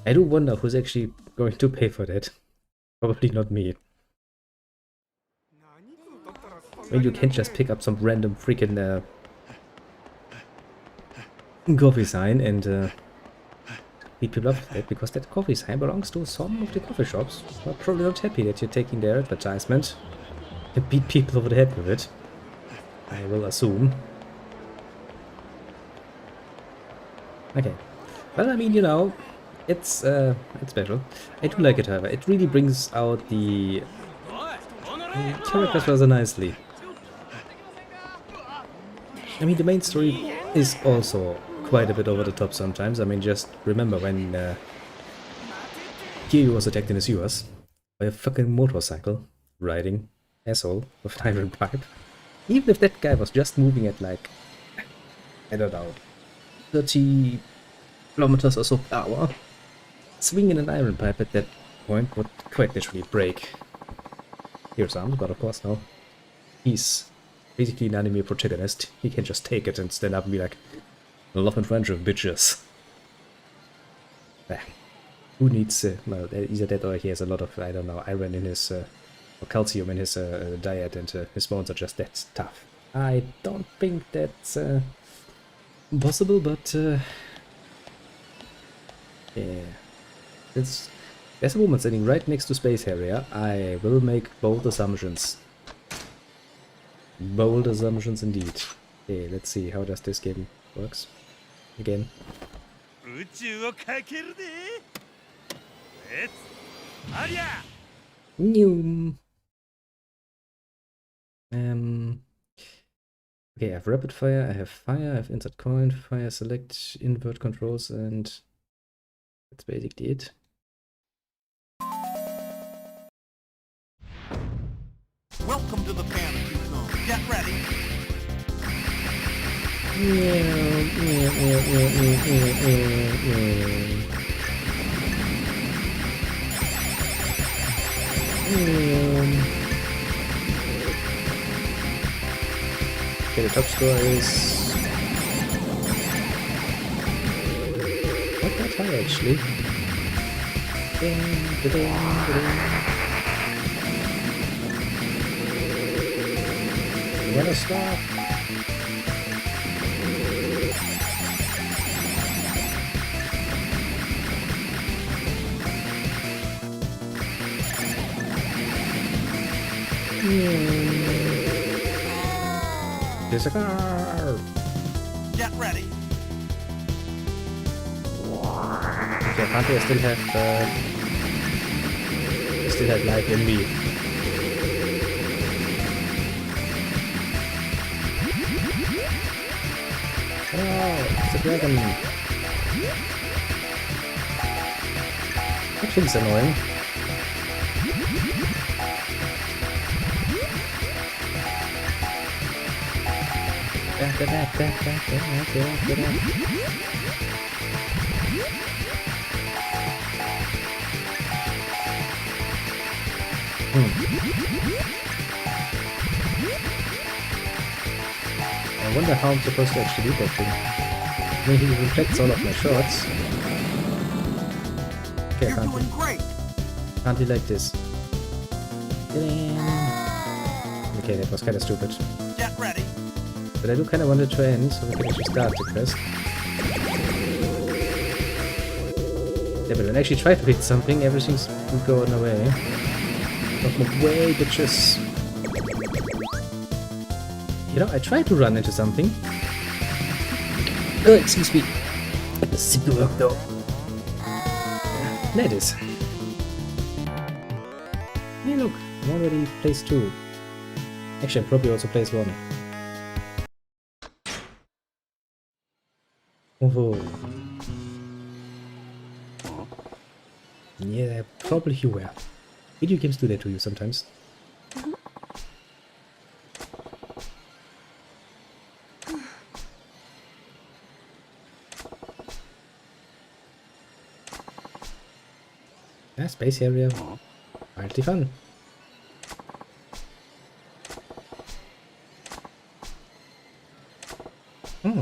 I do wonder who's actually going to pay for that. Probably not me. I mean, you can't just pick up some random freaking coffee sign and beat people up with that, because that coffee sign belongs to some of the coffee shops who are probably not happy that you're taking their advertisement and beat people over the head with it. I will assume. Okay. Well, I mean, you know, it's special. I do like it, however. It really brings out the characters rather nicely. I mean, the main story is also quite a bit over the top sometimes. I mean, just remember when Kiryu was attacked in the sewers by a fucking motorcycle riding asshole with an iron pipe. Even if that guy was just moving at like, I don't know, 30 kilometers or so per hour, swinging an iron pipe at that point would quite literally break Kiryu's arms, but of course no. He's basically an anime protagonist. He can just take it and stand up and be like, love and friendship, bitches. Who needs, well, either that or he has a lot of, I don't know, iron in his or calcium in his diet, and his bones are just that tough. I don't think that's impossible, but yeah. There's a woman standing right next to Space Harrier. I will make bold assumptions. Bold assumptions indeed. Okay, let's see how does this game works. Again. 宇宙をかけるで。レッツありゃ。New. Okay, I have rapid fire, I have fire, I have insert coin, fire select, invert controls, and that's basically it. Welcome to the fantasy zone. Get ready. Okay, the top score is not that high actually. You gotta stop. There's a car. Get ready. Okay, apparently I still have life in me. Oh, it's a dragon. That thing's annoying. I wonder how I'm supposed to actually do that thing. I mean, he reflects all of my shots. Okay, You're doing great. can't be like this. Okay, that was kinda stupid. Get ready. But I do kinda want to try in, so we can actually start the quest. Yeah, but when I actually try to hit something, everything's going away. Not my way, bitches. You know, I tried to run into something. Oh, excuse me. Simple work though. There it is. Hey, look, I'm already place 2. Actually, I'm probably also place 1. Oh. Yeah, probably you were. Video games do that to you sometimes. Yeah, space area. Mildly fun. Hmm.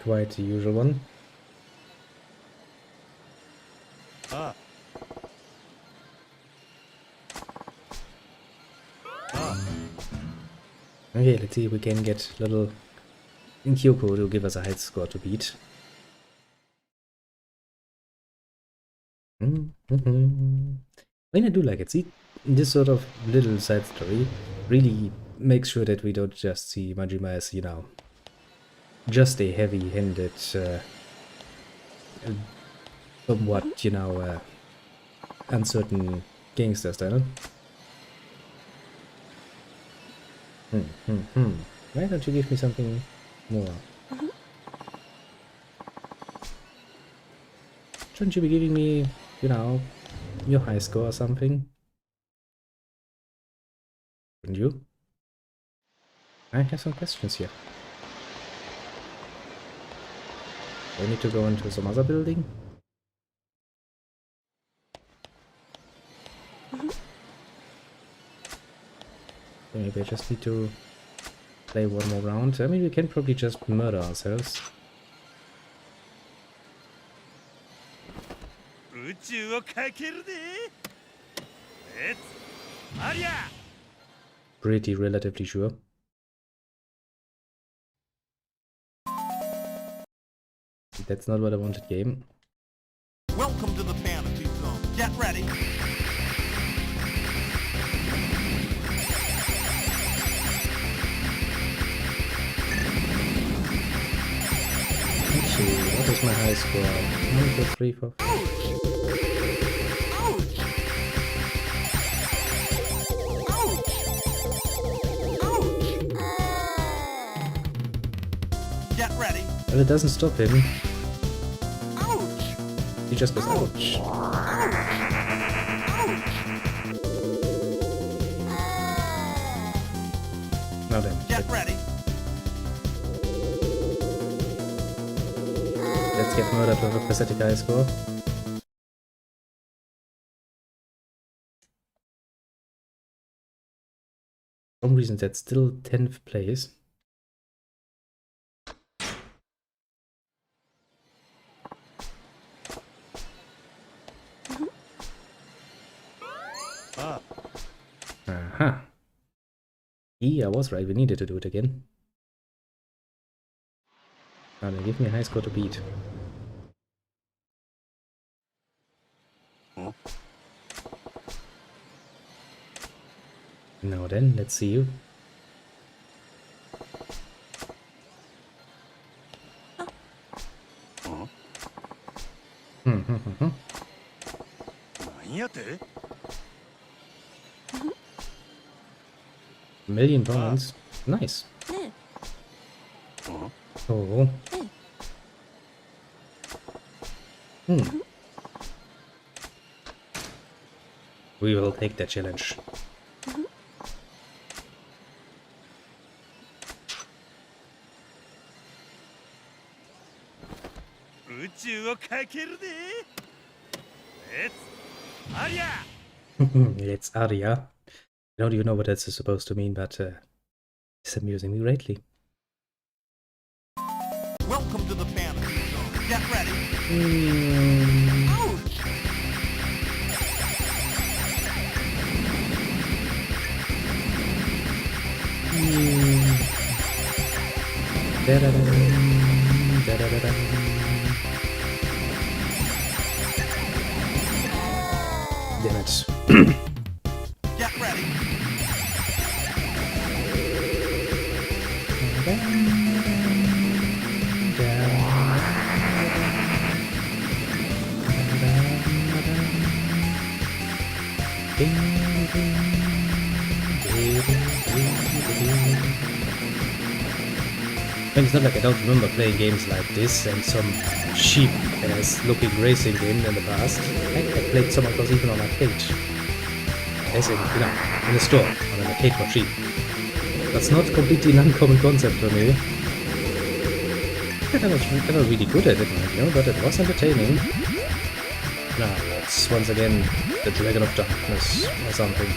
Quite the usual one. Ah. Okay, let's see if we can get little Kyoko to give us a high score to beat. I mean, I do like it. See, this sort of little side story really makes sure that we don't just see Majima as, you know, just a heavy-handed, somewhat, you know, uncertain gangster style. Why don't you give me something more? Shouldn't you be giving me, you know, your high score or something? Shouldn't you? I have some questions here. Do I need to go into some other building? Maybe I just need to play one more round. I mean, we can probably just murder ourselves. 宙をかけるでレッツありゃ Pretty relatively sure. That's not what I wanted, game. Welcome to the fantasy zone. Get ready. Actually, what is my high score? 1, 2, 3, 4. Get ready. Well, it doesn't stop him. Ouch. He just goes, ouch. Now then, Get ready. let's get murdered with a pathetic high score. For some reason, that's still 10th place. Aha. Yeah, I was right. We needed to do it again. Now then, give me a high score to beat. Now then, let's see you. Hmm. なんやって 1,000,000 pounds. Nice. Oh. We will take that challenge. It's Arya. I don't even know what that's supposed to mean, but it's amusing me greatly. Welcome to the fantasy zone. Get ready. Ouch. Damn it. Get ready. I mean, it's not like I don't remember playing games like this and some cheap ass looking racing game in the past. I played some of those even on arcade. As in, you know, in a store, on an arcade for cheap. That's not completely an uncommon concept for me. I was never really good at it, you know, but it was entertaining. Now, it's once again the Dragon of Darkness or something.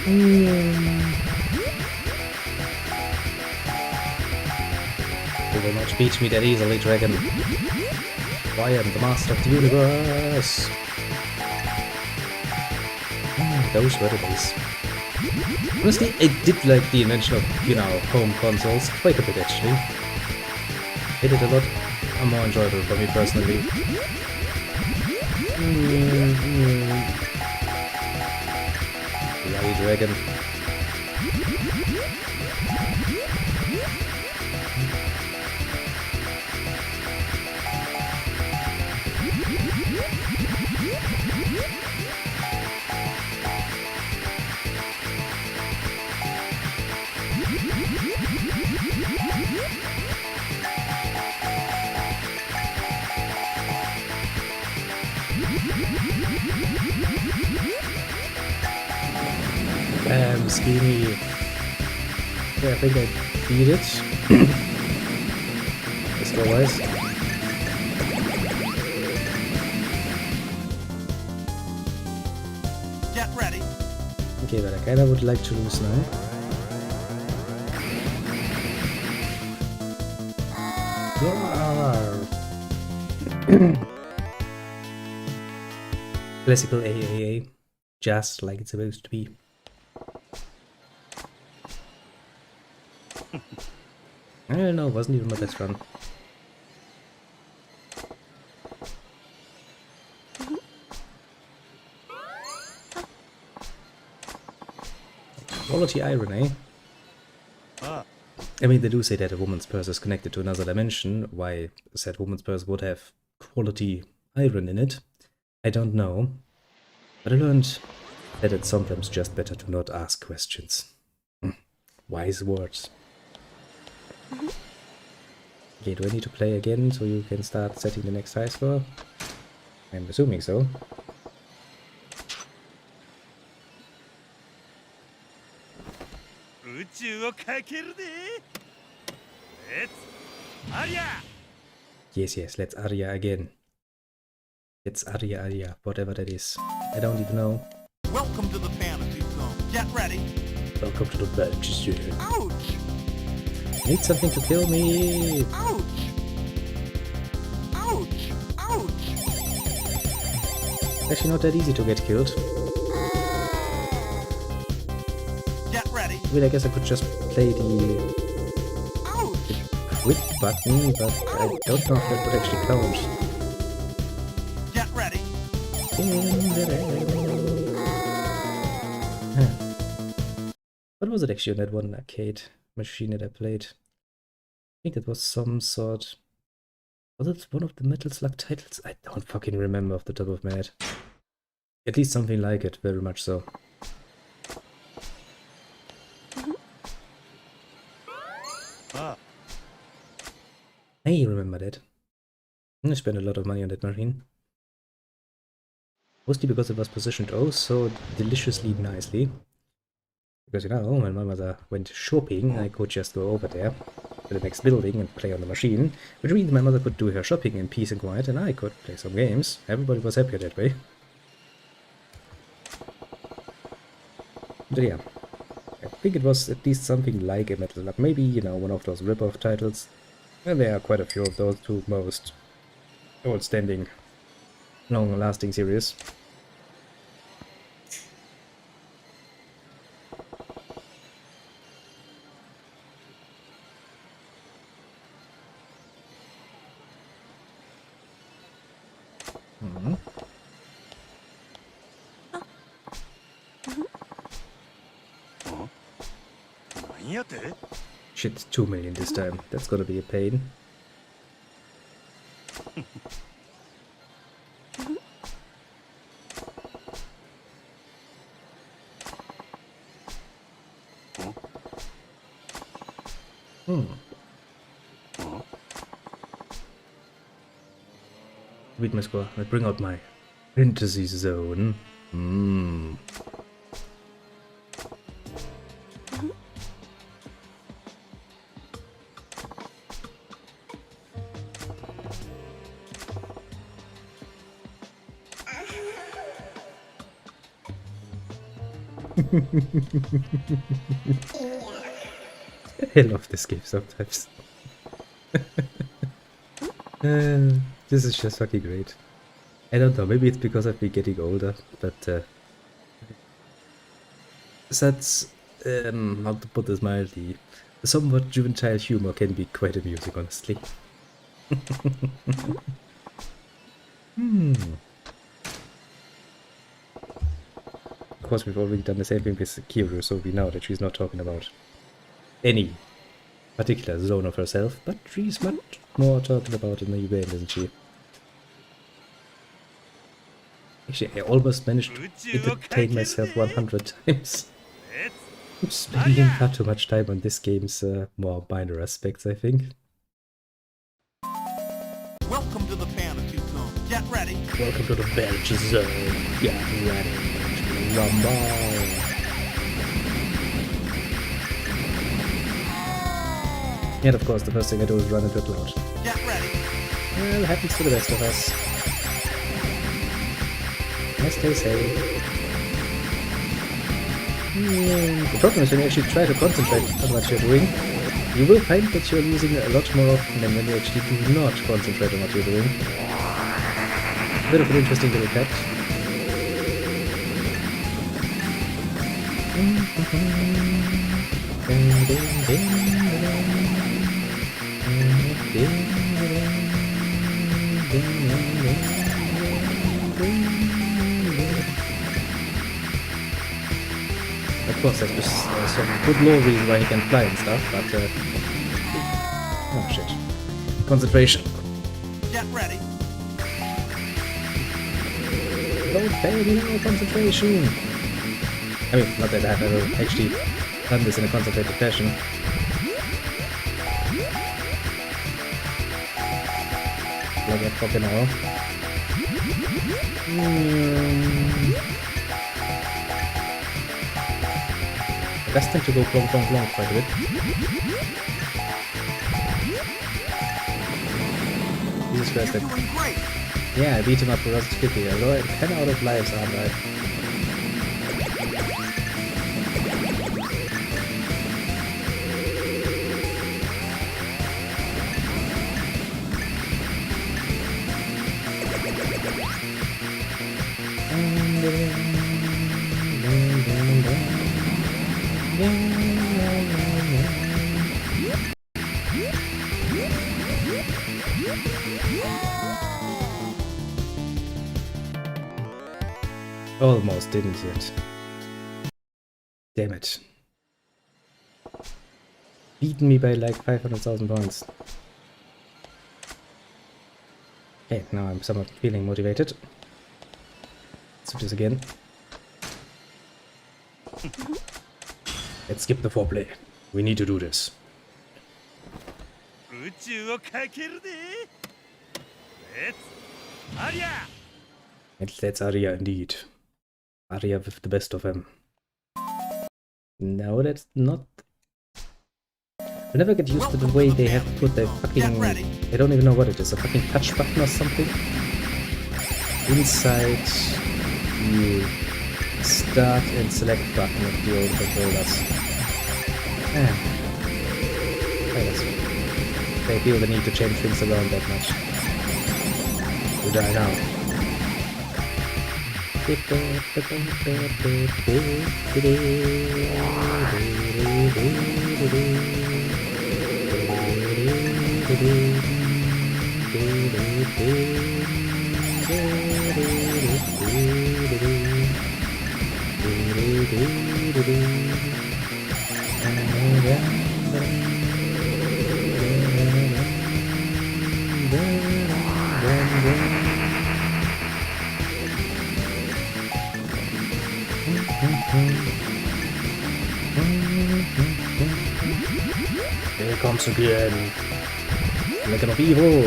You will not beat me that easily, Dragon. I am the master of the universe. Those were the days. Honestly, I did like the invention of, you know, home consoles quite a bit actually. Made it a lot more enjoyable for me personally. Bloody Dragon. Skinny. Yeah, I think I beat it. Score-wise. Get ready. Okay, but I kinda would like to lose now. Classical AAA, just like it's supposed to be. I don't know, wasn't even my best run. Quality iron, eh? Ah. I mean, they do say that a woman's purse is connected to another dimension. Why said woman's purse would have quality iron in it, I don't know. But I learned that it's sometimes just better to not ask questions. Wise words. Okay, do I need to play again so you can start setting the next high score? I'm assuming so. Yes, yes, let's Arya again. It's Arya, whatever that is. I don't even know. Welcome to the fantasy zone. Get ready. Welcome to the fantasy zone. Ouch! Need something to kill me! Ouch! Ouch! Ouch! Actually not that easy to get killed. Get ready. I mean, I guess I could just play the Ouch! quit button, but I don't know if that would actually count. Get ready. What was it actually on that one arcade machine that I played? I think it was some sort... Was it one of the Metal Slug titles? I don't fucking remember off the top of my head. At least something like it, very much so. Ah. I remember that. I spent a lot of money on that machine. Mostly because it was positioned oh so deliciously nicely. Because, you know, when my mother went shopping, I could just go over there to the next building and play on the machine, which means my mother could do her shopping in peace and quiet, and I could play some games. Everybody was happier that way. But yeah, I think it was at least something like a Metal Slug. Maybe, you know, one of those rip-off titles. And there are quite a few of those two most outstanding, long-lasting series. Shit, 2 million this time. That's gonna be a pain. Read my score. I bring out my fantasy zone. I love this game sometimes. This is just fucking great. I don't know, maybe it's because I've been getting older, but that's, how to put this mildly, somewhat juvenile humor can be quite amusing, honestly. Of course, we've already done the same thing with Kiryu, so we know that she's not talking about any particular zone of herself, but she's much more talking about an event, isn't she? Actually, I almost managed to entertain myself 100 times. I'm spending far too much time on this game's more minor aspects, I think. Welcome to the fantasy zone. Get ready. Welcome to the fantasy zone. Get ready. Rumble. And of course, the first thing I do is run into a cloud. Get ready. Well, happens to the best of us. As they say. The problem is when you actually try to concentrate on what you're doing, You will find that you're losing a lot more often than when you actually do not concentrate on what you're doing. Bit of an interesting little fact. Of course, there's some good lore reason why he can fly and stuff, but oh shit. Concentration. Get ready. Don't fail me now, concentration! I mean, not that I've ever actually done this in a concentrated fashion. Like a fucking hell. It does tend to go plonk quite a bit. Jesus Christ, You're doing great. yeah, I beat him up for Rust 50, although I'm 10 out of lives, aren't I? Almost didn't yet. Damn it. Beaten me by like 500,000 points. Okay, now I'm somewhat feeling motivated. Let's do this again. Let's skip the foreplay. We need to do this. 宇宙をかけるで。レッツアリア。 That's Arya indeed. Arya with the best of them. No, that's not... I never get used to the way they have put their fucking... I don't even know what it is, a fucking touch button or something? Inside the start and select button of the old controllers. I guess they feel the need to change things around that much. Would I now? Here it comes again. Legend of Evil.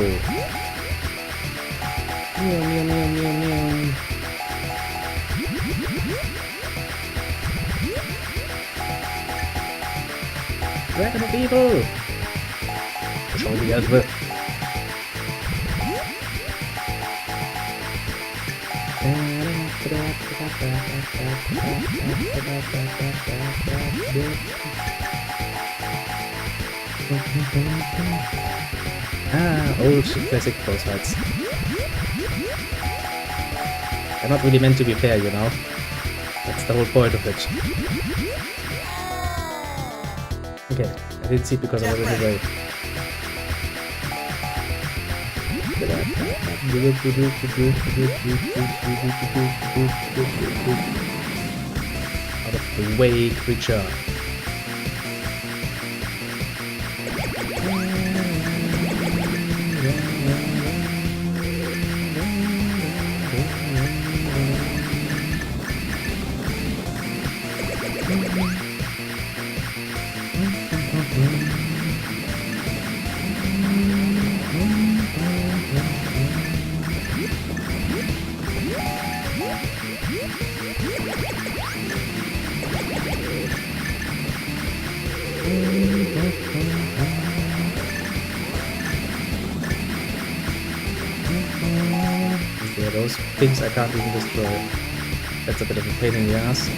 Meow, meow, meow, meow, meow. Dragon of Evil. Show me Elizabeth. Old classic boss fights. They're not really meant to be fair, you know. That's the whole point of it. Okay, I didn't see it because I was in the way. Out of the way, creature. Yeah, those things I can't even destroy. That's a bit of a pain in the ass.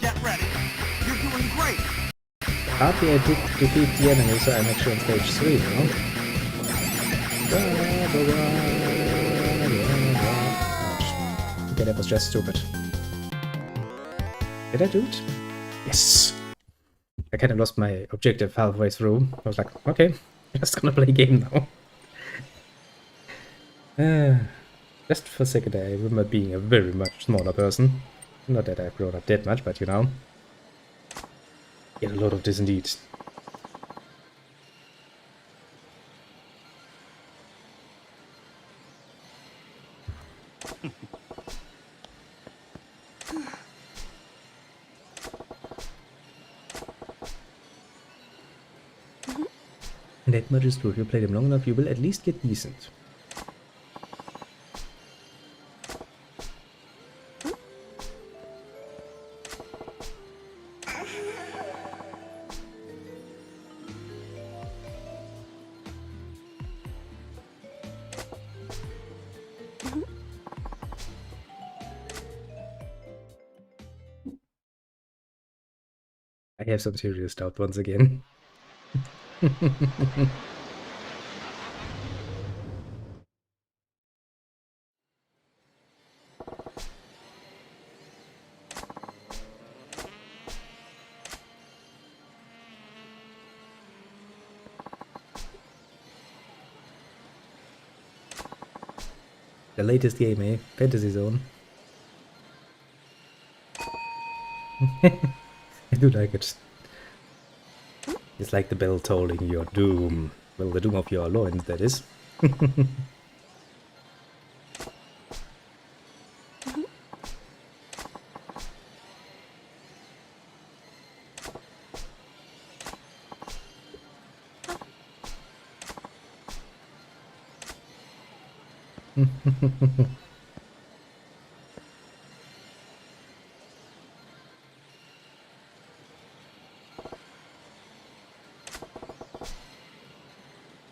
Get ready. You're doing great. Hardly I did defeat the enemy, so I'm actually on stage 3 now. Okay, that was just stupid. Did I do it? Yes! I kind of lost my objective halfway through. I was like, okay, just gonna play a game now. Just for a second I remember being a very much smaller person. Not that I've grown up that much, but you know. Yeah, a lot of this indeed. That much is true. If you play them long enough, you will at least get decent. I have some serious doubt once again. The latest game, eh? Fantasy Zone. I do like it. It's like the bell tolling your doom. Well, the doom of your loins, that is.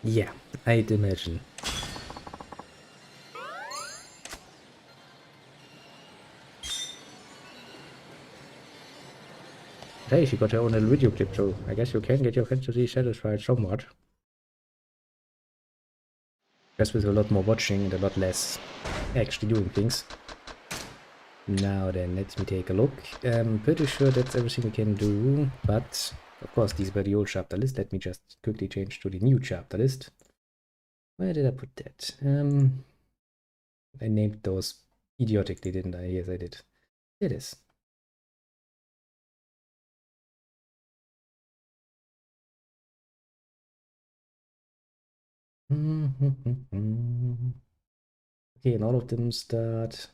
Yeah, I'd imagine. Hey, she got her own little video clip, so I guess you can get your fantasy satisfied somewhat. Just with a lot more watching and a lot less actually doing things. Now then, let me take a look. I'm pretty sure that's everything we can do, but of course these were the old chapter list. Let me just quickly change to the new chapter list. Where did I put that? I named those idiotically, didn't I? Yes, I did. It is. Okay, and all of them start.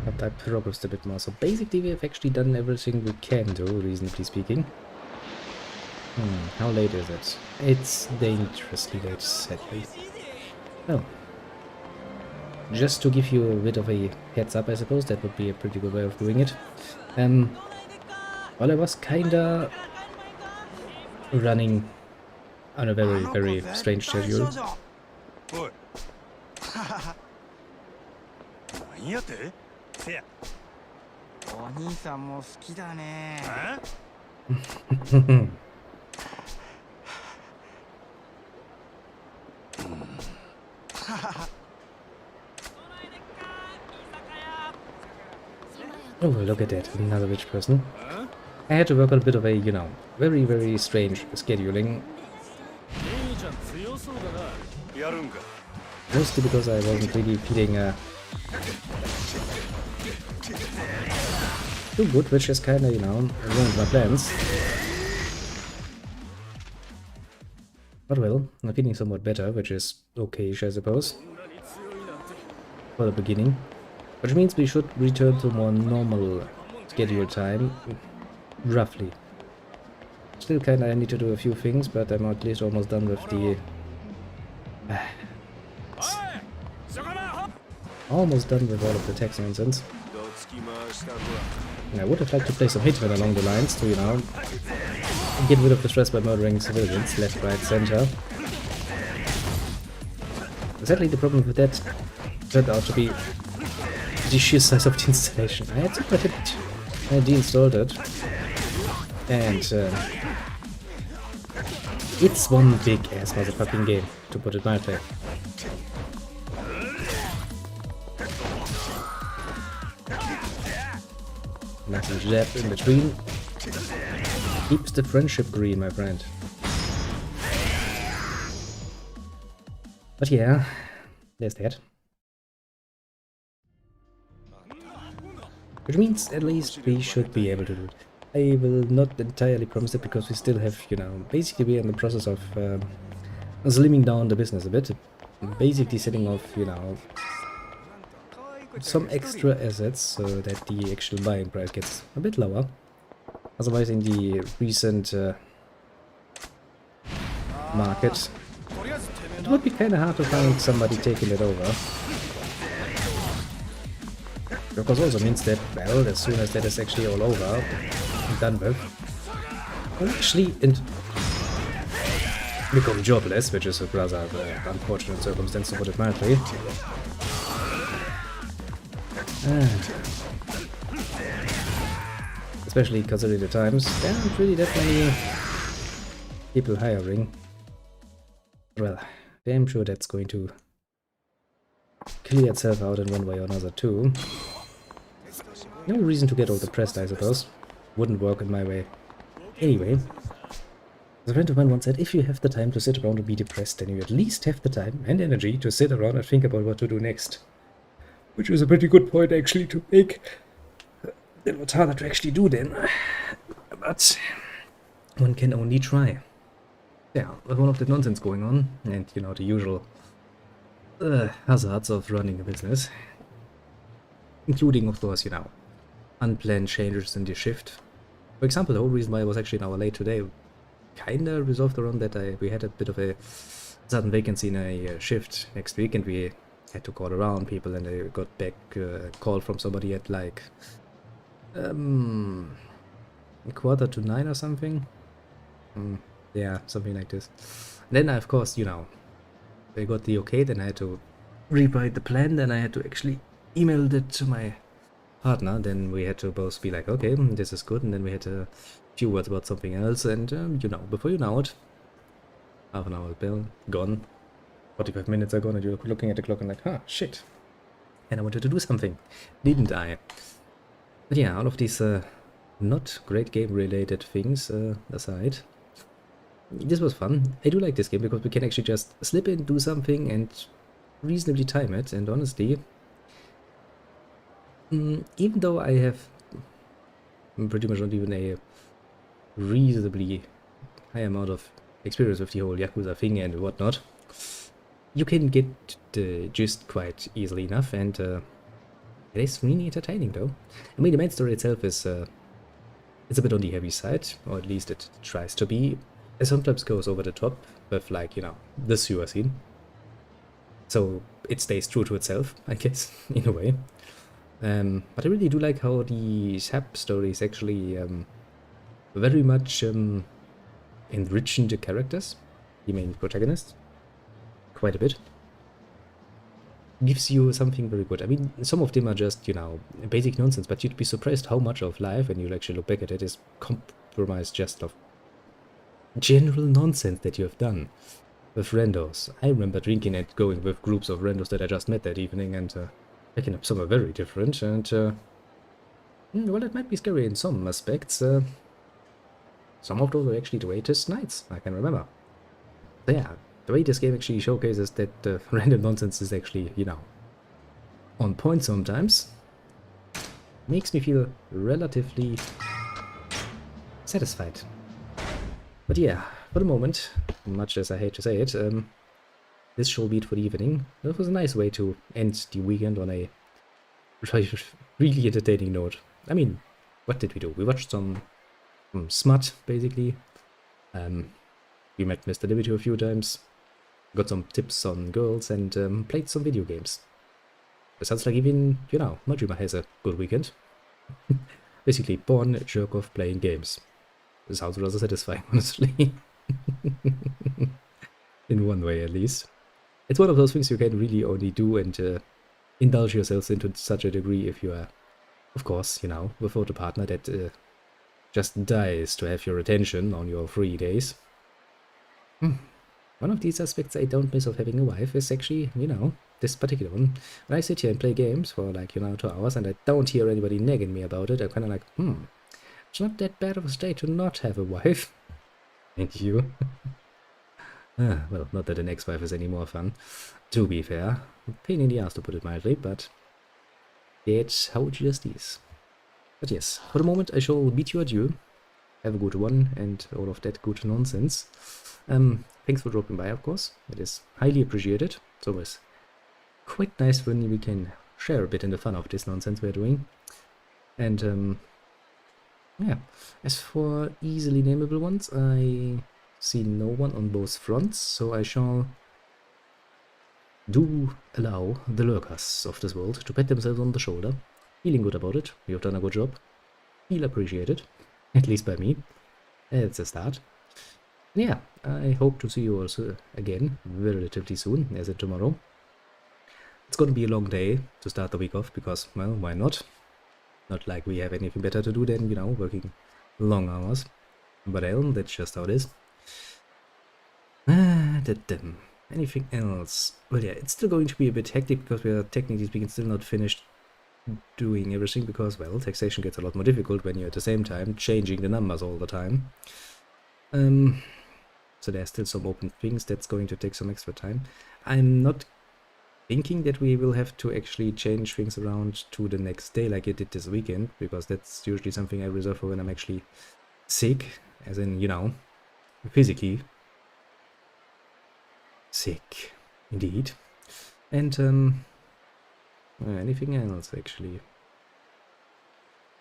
But I progressed a bit more. So basically we have actually done everything we can do, reasonably speaking. How late is it? It's dangerously late, sadly. Oh. Just to give you a bit of a heads up, I suppose, that would be a pretty good way of doing it. Well, I was kinda running on a very, very strange schedule. おい何やってせやお兄さんも好きだね。あ Oh, look at that, another rich person. I had to work on a bit of a, you know, very, very strange scheduling. 兄ちゃん強そうだな。やるんか Mostly because I wasn't really feeling too good, which is kinda, you know, ruined my plans. But well, I'm feeling somewhat better, which is okay-ish, I suppose. For the beginning. Which means we should return to more normal schedule time, roughly. Still kinda need to do a few things, but I'm at least almost done with the... almost done with all of the text nonsense. And I would have liked to play some Hitman along the lines to, you know, get rid of the stress by murdering civilians left, right, center. Sadly, the problem with that turned out to be the sheer size of the installation. I had to put it, I deinstalled it, and it's one big ass motherfucking game, to put it mildly. Nice jab in between. Keeps the friendship green, my friend. But yeah, there's that. Which means at least we should be able to do it. I will not entirely promise it because we still have, you know, basically we're in the process of slimming down the business a bit. Basically setting off, you know, some extra assets so that the actual buying price gets a bit lower. Otherwise, in the recent market, it would be kind of hard to find somebody taking it over. Of course, also means that, well, as soon as that is actually all over and done with, we'll actually become jobless, which is a rather unfortunate circumstance to put it mildly. Especially considering the times, there aren't really that many people hiring. Well, damn sure that's going to clear itself out in one way or another too. No reason to get all depressed, I suppose. Wouldn't work in my way. Anyway, a friend of mine once said, if you have the time to sit around and be depressed, then you at least have the time and energy to sit around and think about what to do next. Which is a pretty good point actually to make. Then what's harder to actually do then? But one can only try. Yeah, with all of that nonsense going on, and you know, the usual hazards of running a business. Including, of course, you know, unplanned changes in the shift. For example, the whole reason why I was actually an hour late today kinda resolved around that we had a bit of a sudden vacancy in a shift next week, and we had to call around people, and I got back a call from somebody at like 8:45 or something. Yeah, something like this. And then I, of course, you know, I got the okay, then I had to rewrite the plan, then I had to actually email it to my partner, then we had to both be like, okay, this is good, and then we had a few words about something else, and you know, before you know it, half an hour bill gone, 45 minutes are gone, and you're looking at the clock and like, huh, shit. And I wanted to do something, didn't I? But yeah, all of these not great game related things aside, this was fun. I do like this game because we can actually just slip in, do something, and reasonably time it, and honestly, even though I have pretty much not even a reasonably high amount of experience with the whole Yakuza thing and whatnot, you can get the gist quite easily enough, and it is really entertaining though. I mean, the main story itself is it's a bit on the heavy side, or at least it tries to be. It sometimes goes over the top with, like, you know, the sewer scene. So it stays true to itself, I guess, in a way. But I really do like how the SAP story is actually very much enriching the characters, the main protagonist, quite a bit. Gives you something very good. I mean, some of them are just, you know, basic nonsense, but you'd be surprised how much of life, when you actually look back at it, is compromised just of general nonsense that you have done with randos. I remember drinking and going with groups of randos that I just met that evening, and picking up somewhere very different, and well, it might be scary in some aspects. Some of those are actually the greatest nights I can remember. So yeah, the way this game actually showcases that random nonsense is actually, you know, on point sometimes, makes me feel relatively satisfied. But yeah, for the moment, much as I hate to say it, this shall be it for the evening. That was a nice way to end the weekend on a really entertaining note. I mean, what did we do? We watched some smut, basically. We met Mr. Liberty a few times, got some tips on girls, and played some video games. It sounds like even, you know, Majima has a good weekend. Basically, born jerk off playing games. It sounds rather satisfying, honestly. In one way, at least. It's one of those things you can really only do and indulge yourselves into such a degree if you are, of course, you know, without a partner that just dies to have your attention on your free days. One of these aspects I don't miss of having a wife is actually, you know, this particular one. When I sit here and play games for like, you know, 2 hours and I don't hear anybody nagging me about it, I'm kind of like, it's not that bad of a state to not have a wife. Thank you. Well, not that an ex-wife is any more fun, to be fair. Pain in the ass, to put it mildly, but that's how it just is. But yes, for the moment I shall bid you adieu. Have a good one and all of that good nonsense. Thanks for dropping by, of course. It is highly appreciated. It's always quite nice when we can share a bit in the fun of this nonsense we're doing. And yeah, as for easily nameable ones, I see no one on both fronts, so I shall do allow the lurkers of this world to pat themselves on the shoulder, feeling good about it. You've done a good job. Feel appreciated, at least by me. It's a start. And yeah, I hope to see you also again relatively soon, as in tomorrow. It's going to be a long day to start the week off because, well, why not? Not like we have anything better to do than, you know, working long hours. But that's just how it is. Anything else? Well, yeah, it's still going to be a bit hectic because we are technically speaking still not finished doing everything because, well, taxation gets a lot more difficult when you're at the same time changing the numbers all the time. So there's still some open things that's going to take some extra time. I'm not thinking that we will have to actually change things around to the next day like I did this weekend, because that's usually something I reserve for when I'm actually sick, as in, you know, physically sick, indeed. And anything else actually?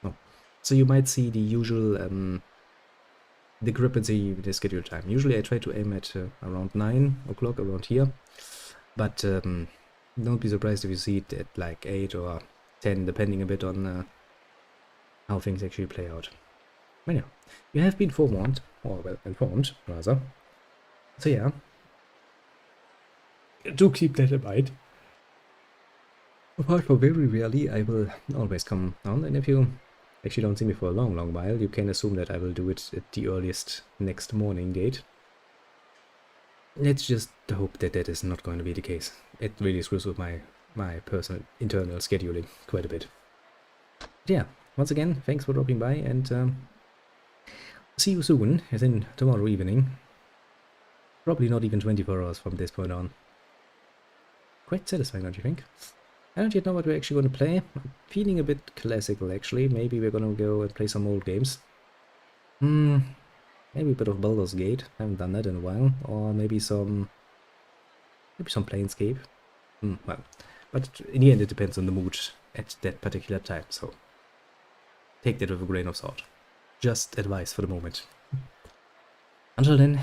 Oh, so you might see the usual discrepancy with the schedule time. Usually I try to aim at around 9 o'clock around here, but don't be surprised if you see it at like 8 or 10, depending a bit on how things actually play out. Anyhow, you have been forewarned, or well informed rather. So yeah, do keep that in mind. Apart from very rarely, I will always come down, and if you actually don't see me for a long while, you can assume that I will do it at the earliest next morning date. Let's just hope that that is not going to be the case. It really screws with my personal internal scheduling quite a bit. But yeah, once again, thanks for dropping by, and see you soon, as in tomorrow evening. Probably not even 24 hours from this point on. Quite satisfying, don't you think? I don't yet know what we're actually going to play. I'm feeling a bit classical, actually. Maybe we're going to go and play some old games. Maybe a bit of Baldur's Gate. I haven't done that in a while. Or maybe some Planescape. Well, but in the end it depends on the mood at that particular time, so take that with a grain of salt. Just advice for the moment. Until then,